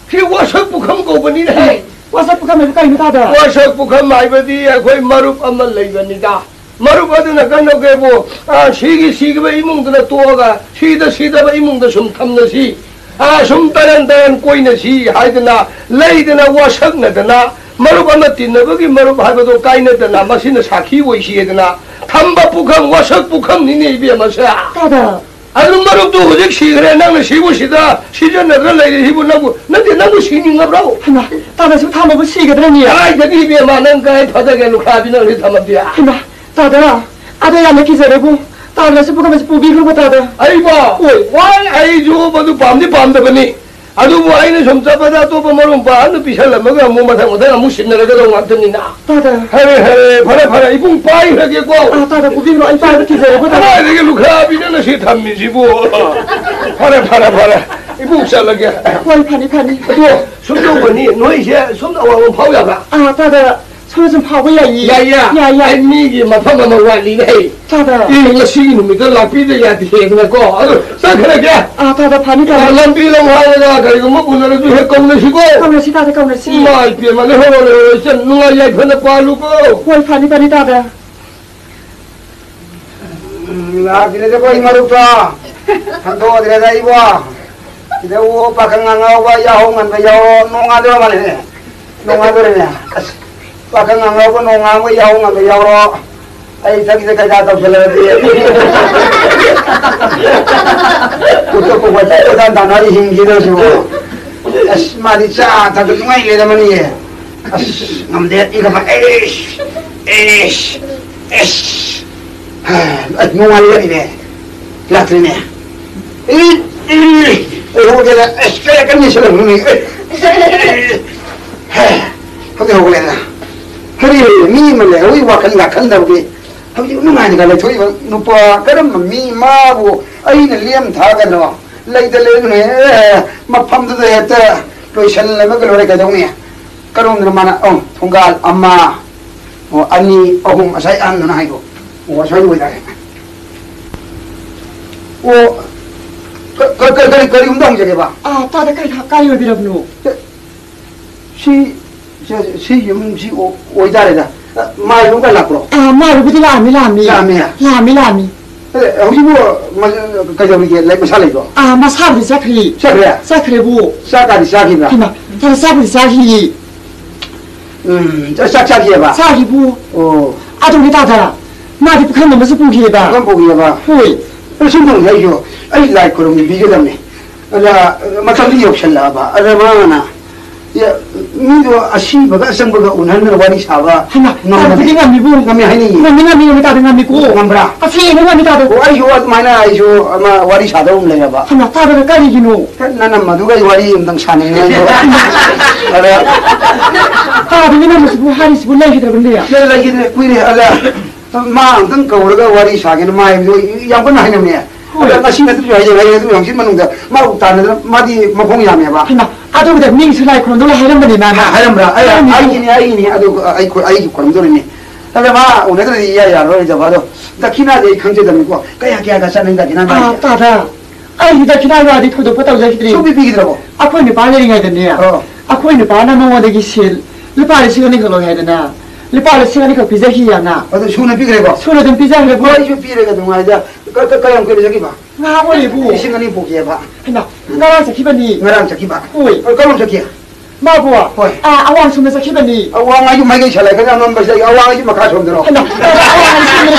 그 와서 부감 고분이네. 와서 부감을 까이는 다들. 와서 부감 마이버디 거의 마루 안만 레이버니다. 마루 받으나 간다고 시기에 이몽들아 또가 시다 이몽들 좀 탐나시. 좀 다른 꼬이너시 하이드나 레이드나 와석나드나 마루 안나 뛴나 거기 마루 하고도 까이너드나 마시는 사키고 있시에드나 탐바 부감 와석 부감 니네 입에 마셔. 다들. 아주 마루도 어제 시그래 나는 시고시다 시전을 레이드 히고나고 나도 시닝가 브라고. 하나. 다들 지금 다 먹을 시기들이야. 아이 저기 입에 많은 가에 바닥에 루카비는 리 담아비야. 하나. 다들. 아들 안 기다리고. 다들 부감에서 부비 그러고 다들. 아이고, 와, 아이고, 뭐도 밤도 보니, 아주 와인을 좀 잡아다 또 보면 바는 비살라먹어 뭐 못하고 무신나라가 왔더니나 따다 하래 파라 이분 빠이 하겠고 따다 고비로 안 빠이 기세요 하나 이게 루카 비는 시탐미지고 파라 이분 살라게 와이 파니 또 손동건이 너 이제 손나와 파우야가 따다 손 좀 파고야 이 야야 미기 마파마 와리네 따다 이거 시기는 믿어 라피드야 되겠고 아주 사크라게 따다 파니 람비랑 와야가 그리고 뭐 오늘은 좀 해kom내시고 까물시 마이 피만 해보래 전 누가 약하나 빠르고 와이 파니 따다 나 그래도 거의 말없다 한도 그래다 이봐 이제 오 박강강하고 야홍한 거 야호 농아들 말이네 농아들이네 박강강하고 농아하고 야홍한 거 야호 아이 자기들까지 다 덮쳐라지 그것도 뭐 짜고다 나날이 힘기더시고 아씨 말이 짜 다들 누가 이래다만이 아씨 남대 이거 봐 에이씨 농아리네 라트리네 호게다 에스카야 끝내시는 놈이 호게 호게다 허리 미임을 우리 와칸가 칸다고기 하지 누나니까 내 저기 누빠 그럼 미마고 아이는 리엄 다가노 레이들레네 마팜도 했다 그 샬라면 그래 가정이야 그런 만나 통갈 엄마 아니 어흥 아사이 안 누나 이거 와서 이거다 거리 운동 좀 해봐. 따다 가까이 오비라고. 시 오이다래다. 말 누가 놨고. 말 부디 라미. 혹시 그저 우리 라이브 살리고. 마사비 사크리. 사크리부. 사까지 사기나. 다 사크리 사기. 저 싹싹이 해봐. 사기부. 아동이 따다. 마디 북한 넘어서 보기 해봐. 그럼 보기 해봐. 호이. 신동 해줘. 아이 라이 그럼 비교담네. 나 마찬가지 없을라 봐. 아르마나. 야, 민도 아시바가 상바가 운하는 와리 사바. 하나. 나비가 미부. 감이 하니. 나미가 따든가 미고. 감브라. 아피는 따도. 아이 요 마나 아이쇼 아마 와리 사다 올래야 봐. 하나 따다가 까리기노. 나는 마두가 와리 음당 사네. 알아. 따다가 무슨 하리스 불라기 들어본대야. 내가 이게 꾸이래 알아. 마음은 거울가 와리 사기는 마이도 양분 하냐며. 나 신경 쓰지 마야지. 내가 영신 먹는다. 마구 따는 마디 먹공이라며 봐. 하나. 아도가 민스라이 그런 놀라 하련분이 나나. 하련브라. 아이기니. 아이기 그런 소리니. 그래 마 오늘은 이야야 로이자 봐도 나 키나데 강제점이고 까야기야가 싸는다 지난다. 따다. 아이다 기나가 어디 토도 뻗다고 자기들이. 소비 비기더라고. 아코이는 바레링 되네요. 아코이는 바나나 먹어대기 실. 리파리 시간이 걸어 해야 되나. 리파리 시간이 그 비자기야나. 어디 손에 비그래고. 손에 좀 비자기래 뭐. 이거 비례가 동아이자. 까양 그래 저기 봐. 나버리고. 이 시간이 보기에 봐. 하나. 나랑 저기더니. 나랑 저기 봐. 오이. 까면 저기야. 마부아. 아왕 숨에서 기더니. 왕 아주 많이 잘해. 그냥 넌 벌써 왕 아주 막 가서 들어. 하나. 아왕 숨에서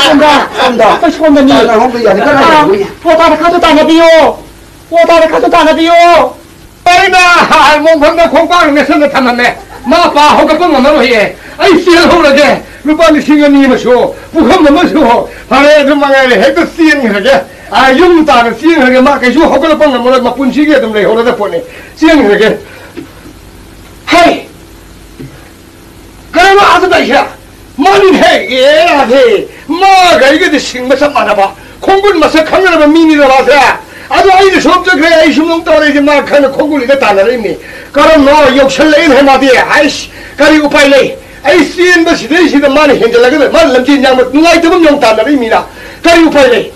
쏜다. 또 쏜다니. 나 홍도 야니 까나 뭐냐. 포다를 가져다 나비요. 아이나 몸방다 공방을 내서는 탐났네 마빠 호가뻥 엄마로 해 아이 씨를 호라게 루빠니 신경이 뭐쇼 부컴 뭐쇼 바래 그만해 해도 씨행하게 용다는 씨행하게 막 계속 호가를 뻥 엄마로 막 분식이 좀 내 호라다 보니 씨행하게 헤이 그러면 아주다 이야 많이 해 예라해 마가 이게 신경만 많아봐 공부를 마서 카메라만 미니로 와서 아주 아이들 수업자 그래 아이 숨놈 떠오르지 마 가는 콩굴리가 다나리니 그럼 너 욕설레인 해마디 아이씨 가리고 빨리 아이 씨인 거 시대시대 많이 현절라거든 말 남진 양뭐 누가 있으면 용 다나리니라 가리고 빨리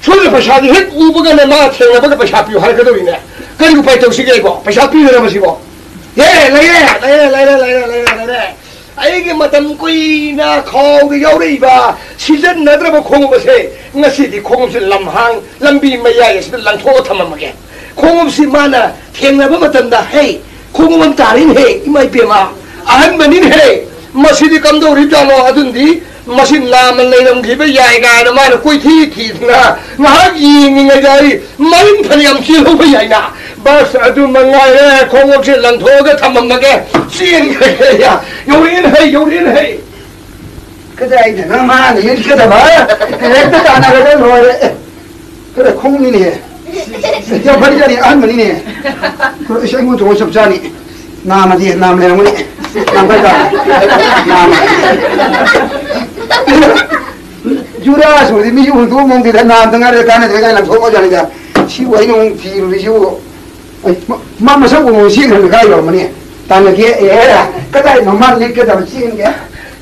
초를 버샤디 핵 우부가 내 마 태어나보다 버샤피우 할 거도 있네 가리고 빨리 정식에 있고 버샤피우 내려보시고 레레 아이게 마담 꾸이나 거기 여우리바 시전 나들어보 공업세 ngasi 공업시 람항 람비 마야에서 랑토 탐만게 공업시 마나 태어나보 마담다 헤이 공업은 다른 헤이 이마이 베마 아한만인 헤이 마시디 감도리 자노 하던디 마신 나만 내는 기베 야이가 마나 꾸이티 기나 나 이닝에 자이 마린 편이am 실호고 야이나 버스 아주 망가에 공업시 랑토가 탐만게 씨야 요리는 해 그래 이제 너만 이렇게 봐. 그래도 안 하거든 뭐 그래 콩민이 저 버리자니 할머니네. 그 생구 좋은 섭자니. 나마디 남래문이. 남발다. 남. 주라 소리 미주 두 몽디다 남등아래 가는 데가 남 소고자니가 시고 이놈 뒤로 시고. 마마 사고 시는 가요 어머니. 단게 에라. 그다이 너만 리거다 시는 게.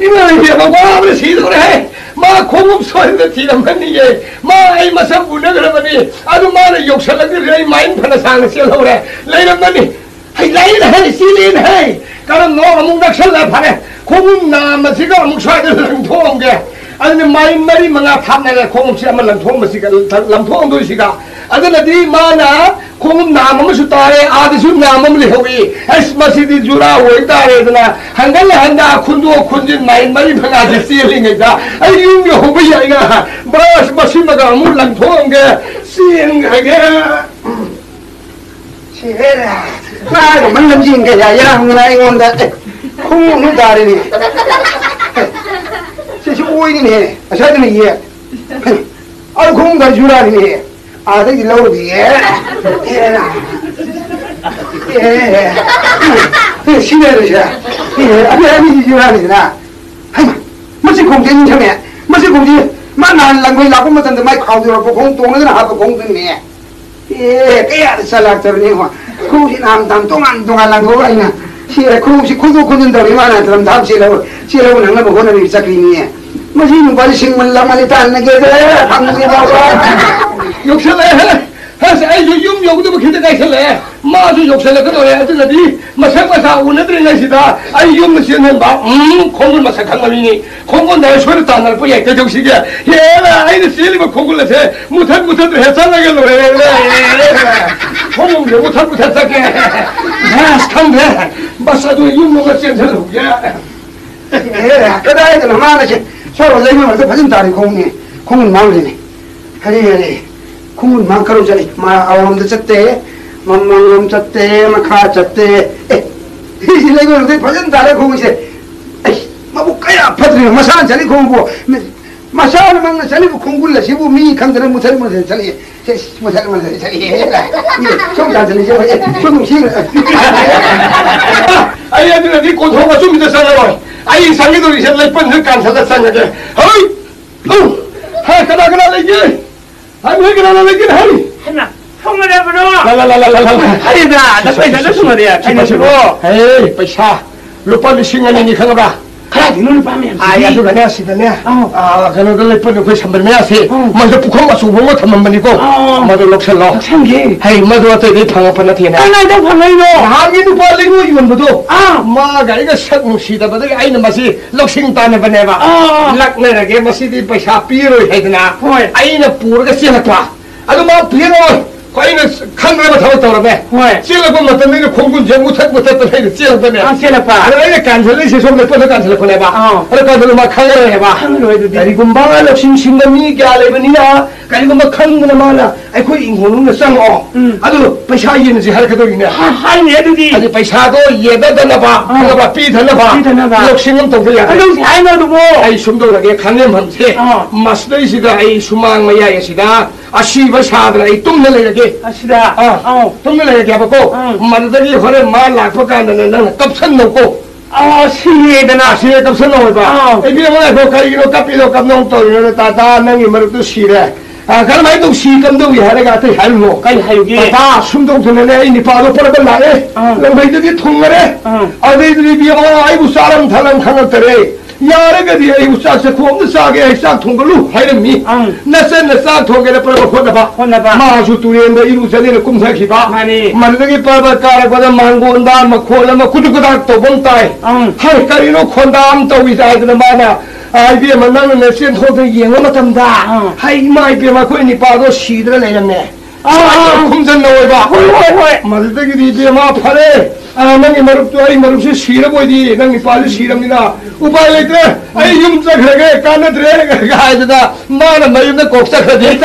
이거는 이제 뭐 아무리 시도래. 마 공업 소리도 뒤넘는 마이 마사 부나 그러더니 아주 마는 욕설을 마인 파나 상을 씌어오래. 레이런더니 hay lấy này xí liên hay cái nó muốn đặc sắc là phải không làm mà chỉ có một xoay được làm thôn kìa anh mấy mà ngã tham này là không chỉ mà làm thôn mà chỉ làm thôn thôi chỉ cả anh là đi mà na không làm mà sút tay à đi sút làm mà lấy hôi hay mà chỉ đi jura hôi tay rồi na hàng cái là hàng đã khuôn đua khuôn trên mấy mà ngã chỉ xí liên cái đó anh dùng nhiều không bây giờ nha mà chỉ mà cái muốn làm thôn kìa xí cái 시해라. 나도 만남진 게 야야랑 나이 온다. 콩은 다리니. 제시 오이네. 아사드네 예. 아 콩가 주라니. 아들이 나오지 예. 예라. 예. 시내르자. 예. 아니 주라니나. 하이. 무슨 공쟁 참에. 무슨 공쟁. 만난 거이 나고 못한데 마이 가우더라고 공동을 하고 공동네. 예, 깨야 살락더니 뭐 쿠시 남담 동안 나고 아니나 시에 쿠시 쿠도 쿠는다리 많아 그럼 다음 시라고 나는 뭐 거는 일사기니 무슨 뭐 식물 나만이 다 안게 돼 방송에 봐봐 욕설해 해서 아이 좀 욕도 뭐 기대가 있을래 마주 욕설해 그러네 하더니 마사마사 오늘들이 날씨다 아이 좀 시는 봐 공을 마사 강남이니 공은 내 소리 또 안 날 뿐이야 그 정식이야 얘라 아이는 씨리면 공을 내세 못한 해산하겠노 해 공은 못한 했을게 야 스칸데 마사도 육모가 cen서를 예 그다음에 나만하지 서로 내면 또 받은 다리 공은 마음이네 그래 공은 만카로 전에 마 아움도 쳤대 맘망음 쳤대 마카 쳤대 이래고 내 받은 다리 공이 뭐 까야 아파트는 마산 자리 공부 마산 먹는 자리 공부를 시부 미 강들은 못하는 못 자리 못하는 자리 해라 좀 자전이 좀 힘을 아이 아들 네 고통가 좀 믿어 살아봐 아이 상의도 이제 내 뻔을 간사다 상하게 어이 하 그나 내게 아이 왜 그나 내게 하니 하나 성을 해보러 라라라라라라 하리다 나 पैसा 수마리야 기마시고 에이 पैसा 루파 리싱 아니니 खाङबा 그래 눈을 밤에 아야 그 내가 시다네 아 그는 그 레퍼는 그 선배면서 먼저 북한과 수봉을 담만이고 먼저 럭설로 생기 헤이 먼저 어때 네 방어판나 되네 나도 방어이로 하기도 빨리고 이건도 마가 이거 석무시다 버들 아이는 맛이 럭싱 따는 버네봐 락내라게 맛이 पैसा 피로 해드나 아이는 부르가 씌었다 아주 막 피로 과인은 강남에 잡았다그러네 찔러본 어떤 내가 공군 제 못했던 애를 찔렀다며 찔러봐 아니 간설을 시속을 뻗어 간설을 보내봐 그러니까 막 강을 해봐 강을 해도 돼 그리고 막을 심심감이 게알레버니나 그리고 막 강문에 말라 아이 그 인공눈에 쌍어 아주 पैसा 이는지 할 것도 있네 하이 얘들이 아니 पैसा도 예배되나봐 그러봐 삐되나봐 욕심은 동들이야 아니 아이 너도 뭐 아이 숨도라게 강념함세 마스터이시다 아이 수망마야이시다 아시바 사드라 이 똥내려게 아시다 똥내려게 하고 만들기 허래 말 낳고 가는 는 껍선 놓고 시에다나 시에 껍선 놓어봐 이게 뭐야 그 가리기로 kap이로 kap농 떠는 다다 능이 머리도 시래 그럼 아이 또 시감도 위하래 같아 할로 까이 하유기 다 숨동 드네 이 니파도 버려들 나래 너희들이 통하래 아들들이 비어 아이고 사람 달랑 강었더래 야래가디 아이고 싹세 콩도 싸게 싹 통걸로 하이름이 나선 싹 통게를 벌어 혼나봐 마주 두리엔다 이루선이를 꿈사기봐 만들기 빨빨 까라고다 망고온다 막콜라마 구두구닥 또 본따이 하이까리노 콘담 또 위사이드는 많아 아이비에만 나는 내 센터도 이행을 못한다 하이마 이비에만 코이니 빠도 시들을 내렸네 콩선 넣어봐 말들기 이비에만 파래 nang imarup tu ay marup se sira boy di nang ipal sira mina upay lekre ay yum sak rege kanat re ga da ma na mayum na kok sak di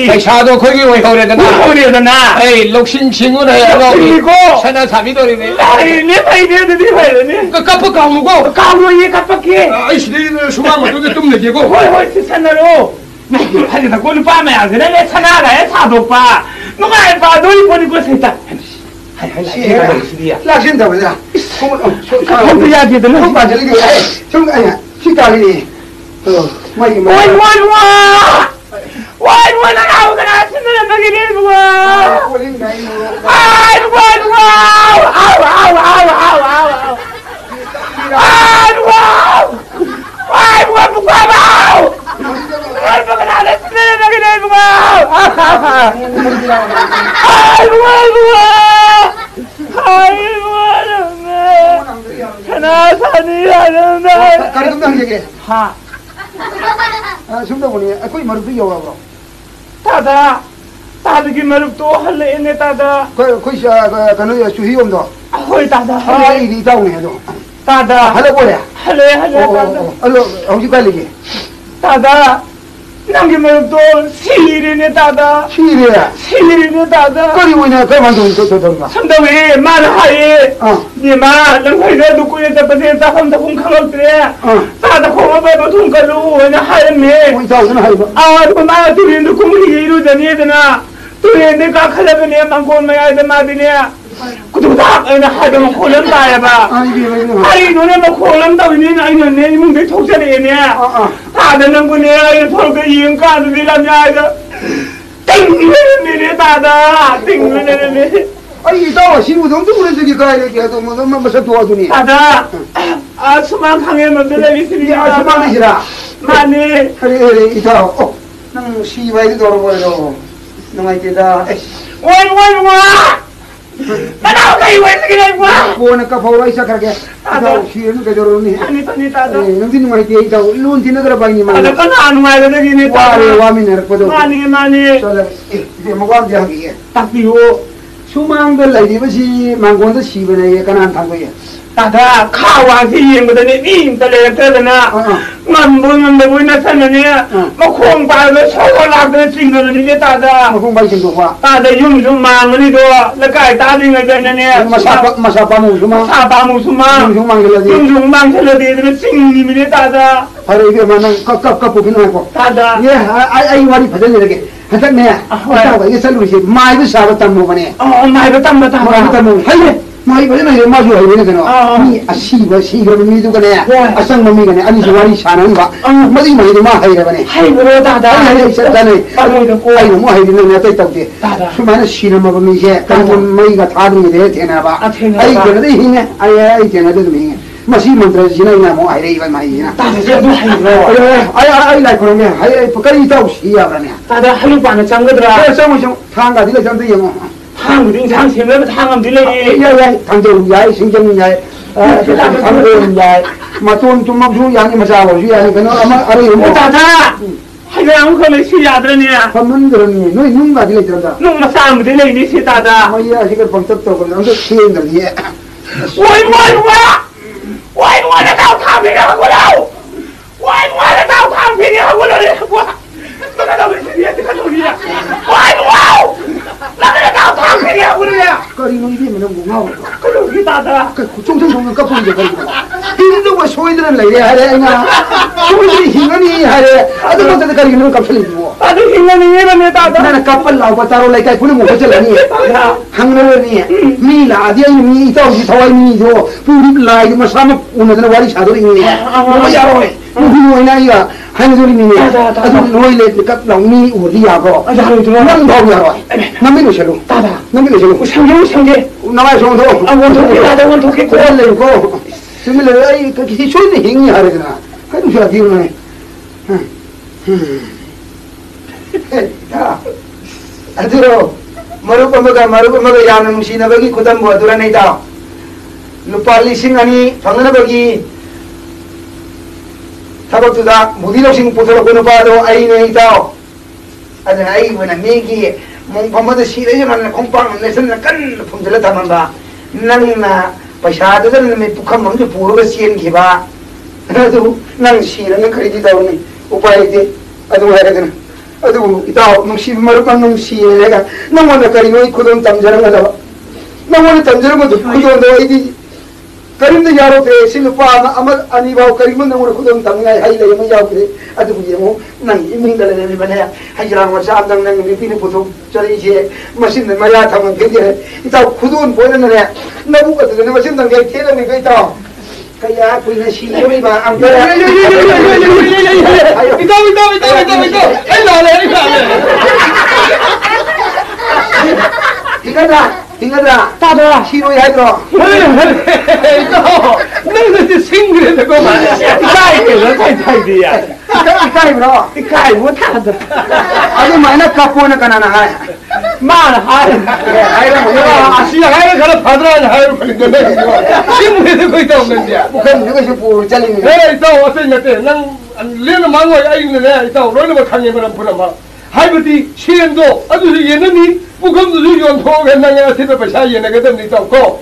paisa do khoi gi oi hore da na ay loksing singun ay ro ko sana sami do re ay ne pai de di pai ne ka kap ka mu go ka mu ye kap ke ay sri suma ma tu tum ne ge go hoi sana ro 하기다 꼴이 빠면 안 되네 차나가 사도 빠 nungai pa doi poni ko sai ta laksin da wala không có gì đâu không phải cái gì ấy chúng anh ạ chúng ta cái gì mày ôi nó đâu cái nào xin nó cái gì mà ai तादगी मरुक तो हल्ले ने तादा कोई कनो या सुही ओम दो होय तादा हाय री ताऊ ने दो तादा हल्ले बोले हल्ले तादा हेलो हौजी का लेके तादा नंगे मरुक तो सीरी ने तादा सीरी ने तादा कोई वने के मान दो संदवे मार हाय नि मा लंगै दे दुकु ने तपने ता हम तकुम खलत्रे तादा खोमा बे बथुम कलु ने हाय मे वही ताऊ ने हाय आ मा तिरिन दुकुम हिरु जने दना तुरेने का खलबने मंगोन मयाय द मादिने कुदुदा अने हाय म खोलम तायबा आई नोने म खोलम तबिने आइनो ने मुंगे थोकसलेने तादा नंगुने आइ थोक यिं का दिलाम याय द 띵네 तादा 띵네 아이 이따 신우동 두고는 저기 가야 되게 뭐 무슨 도와주니 तादा 아 수만 강에 만들어 있으니 아 수만이시라 마네 그래 이따 난 시바이도 돌아버려 너가 이제다 원 나나 가이 왜 와 보는 까 보라 이사 그렇게 이따 시에는 그저러니 아니 तादा 너는 뭐 이제 이따 룬 지나더라 봐니 마 तादा कना अनुवाद 되기네 와미네 거도 마니 저래 이제 뭐가 하게 딱비오 수망들 라이브시 망고도 시번에 가난 당고야 तादा खावासी येंबदने नीम तले तदना मनबुन बुना सनने मखों पाले सोलो लागदे चिंगदने तादा मखों बाई चिंगवा तादा युम मांगनी दो लकाय तादिंग गनने मसा पामु सुमा युम मांगलदे दे चिंगनी मिने तादा अरे इके मन कप पुकिनो को तादा ये आई वाली फजल लगे हतक ने तावा ये सलुसी माइबे साबा तम्मो बने माइबे तम्मो हाय माई बने ना माजु हाय बने कनो नी असीबा सीगो मी दुगने असंग मम्मी गने अनि जुवारी साननबा मदि मई मा हाय रे बने हाय बरो दादा हाय सदाने आई मो हाय दिने ने तै तौते सुमाने सिनमा बमी जे कन मई गा थादि दे थेनाबा आई गने दे हिने आई थेना दे मी मसी मंत्र जिना ना मो हाय रे इबा माई जिना दादा जे दु हाय रो आई लाइ कोने हाय पकई ताउ सिया बने दादा हाय पाने चंगदरा सम थांगा दिले चंदे यमो 항 생각은 항암 들레 야야 강정 야이 신경 야이 강정 야이 마톤 좀 막주 양이 맞아 보지 야이 그는 아마 아래 뭐 다다 하양 거는 시야들니 한번 들으니 너희 누가 들려 들었다 누가 싸움 들레니 시다다 뭐야 지금 번쩍도 그런 거 키인들 예 와이 나 타미가 하고라오 와이 나 타미가 하고라래 와 너가 나 왜 시야 되거든요 와이 나가 나 타미가 하고라래 거리는 이게 뭐는 뭐가 그러기 다다 그 총총총 깎고는 거리 힘도 뭐 소이들은 레이래 하래 나 소이들이 힘이 하래 아주 못해도 거리는 깎을리고 아주 힘이 얘는 다다 나는 깎을 나고 따로 레이까 부는 못 하잖니 항로니 미라 아디야 미 이따오지 더와이 미도 우리 라이 뭐 사람 오늘은 와리 사도리 뭐 야로 무슨 뭐이나 이가 한 소리 미네 아주 노이레 깎라우니 우리야고 난 더야로 남미로 셔로 다다 남미로 셔로 상계 나와 정도 원토게 고래고 스밀레 아이 그 기시 쇼인데 행이 하래잖아 하도 좋아 기분에 야 아들어 머루고머가 야는 무시나버기 고담보 돌아내다 루팔리싱 아니 방나버기 타박두다 무디럭싱 보도록 누파도 아이네 있다오 아들 아이구나 미기 몽파모도 시래지만 공빵 내서는 깐 품들을 담아봐 낭나 바샤도는 미 북한 먼저 보러가 시엔 기바 그래도 낭 시는 그리지다오니 오빠이지 아주 해야되나 아주 이따 농시 머루빵 농시 내가 너무나 거리노이 고동 담자는 거다 너무나 담자는 것도 고동도 이디 Karim yaro te sinupa ama ani bau karim nang ura kudong tangai hai le ma yau kre adu bu yemo nang iming dale ne bane hajra ma sa nang nang ni pin putu chari je machine ma ya tham ke je ita khudun boy ne ne na bu ka ne machine nang ke the ne kai ta kaya kui na shi yoi ba ang kaya ito ai la le Tingada, Tada. Hero Hydro. No, the single the go man. Ikai bro. Ikai, what happened? Adi mana kapuna kanana hai. Man, Asia hai kala padra hai. Single the go down India. Bukan juga si pur jalin. Hey, ito wasa ngate nang lena mangoy ay ngene ito rono ba khanye ba pura ma. Haibati siendo adu yenani bukam du yon thoga nang ya tipe pa sa yena ga dam ni to ko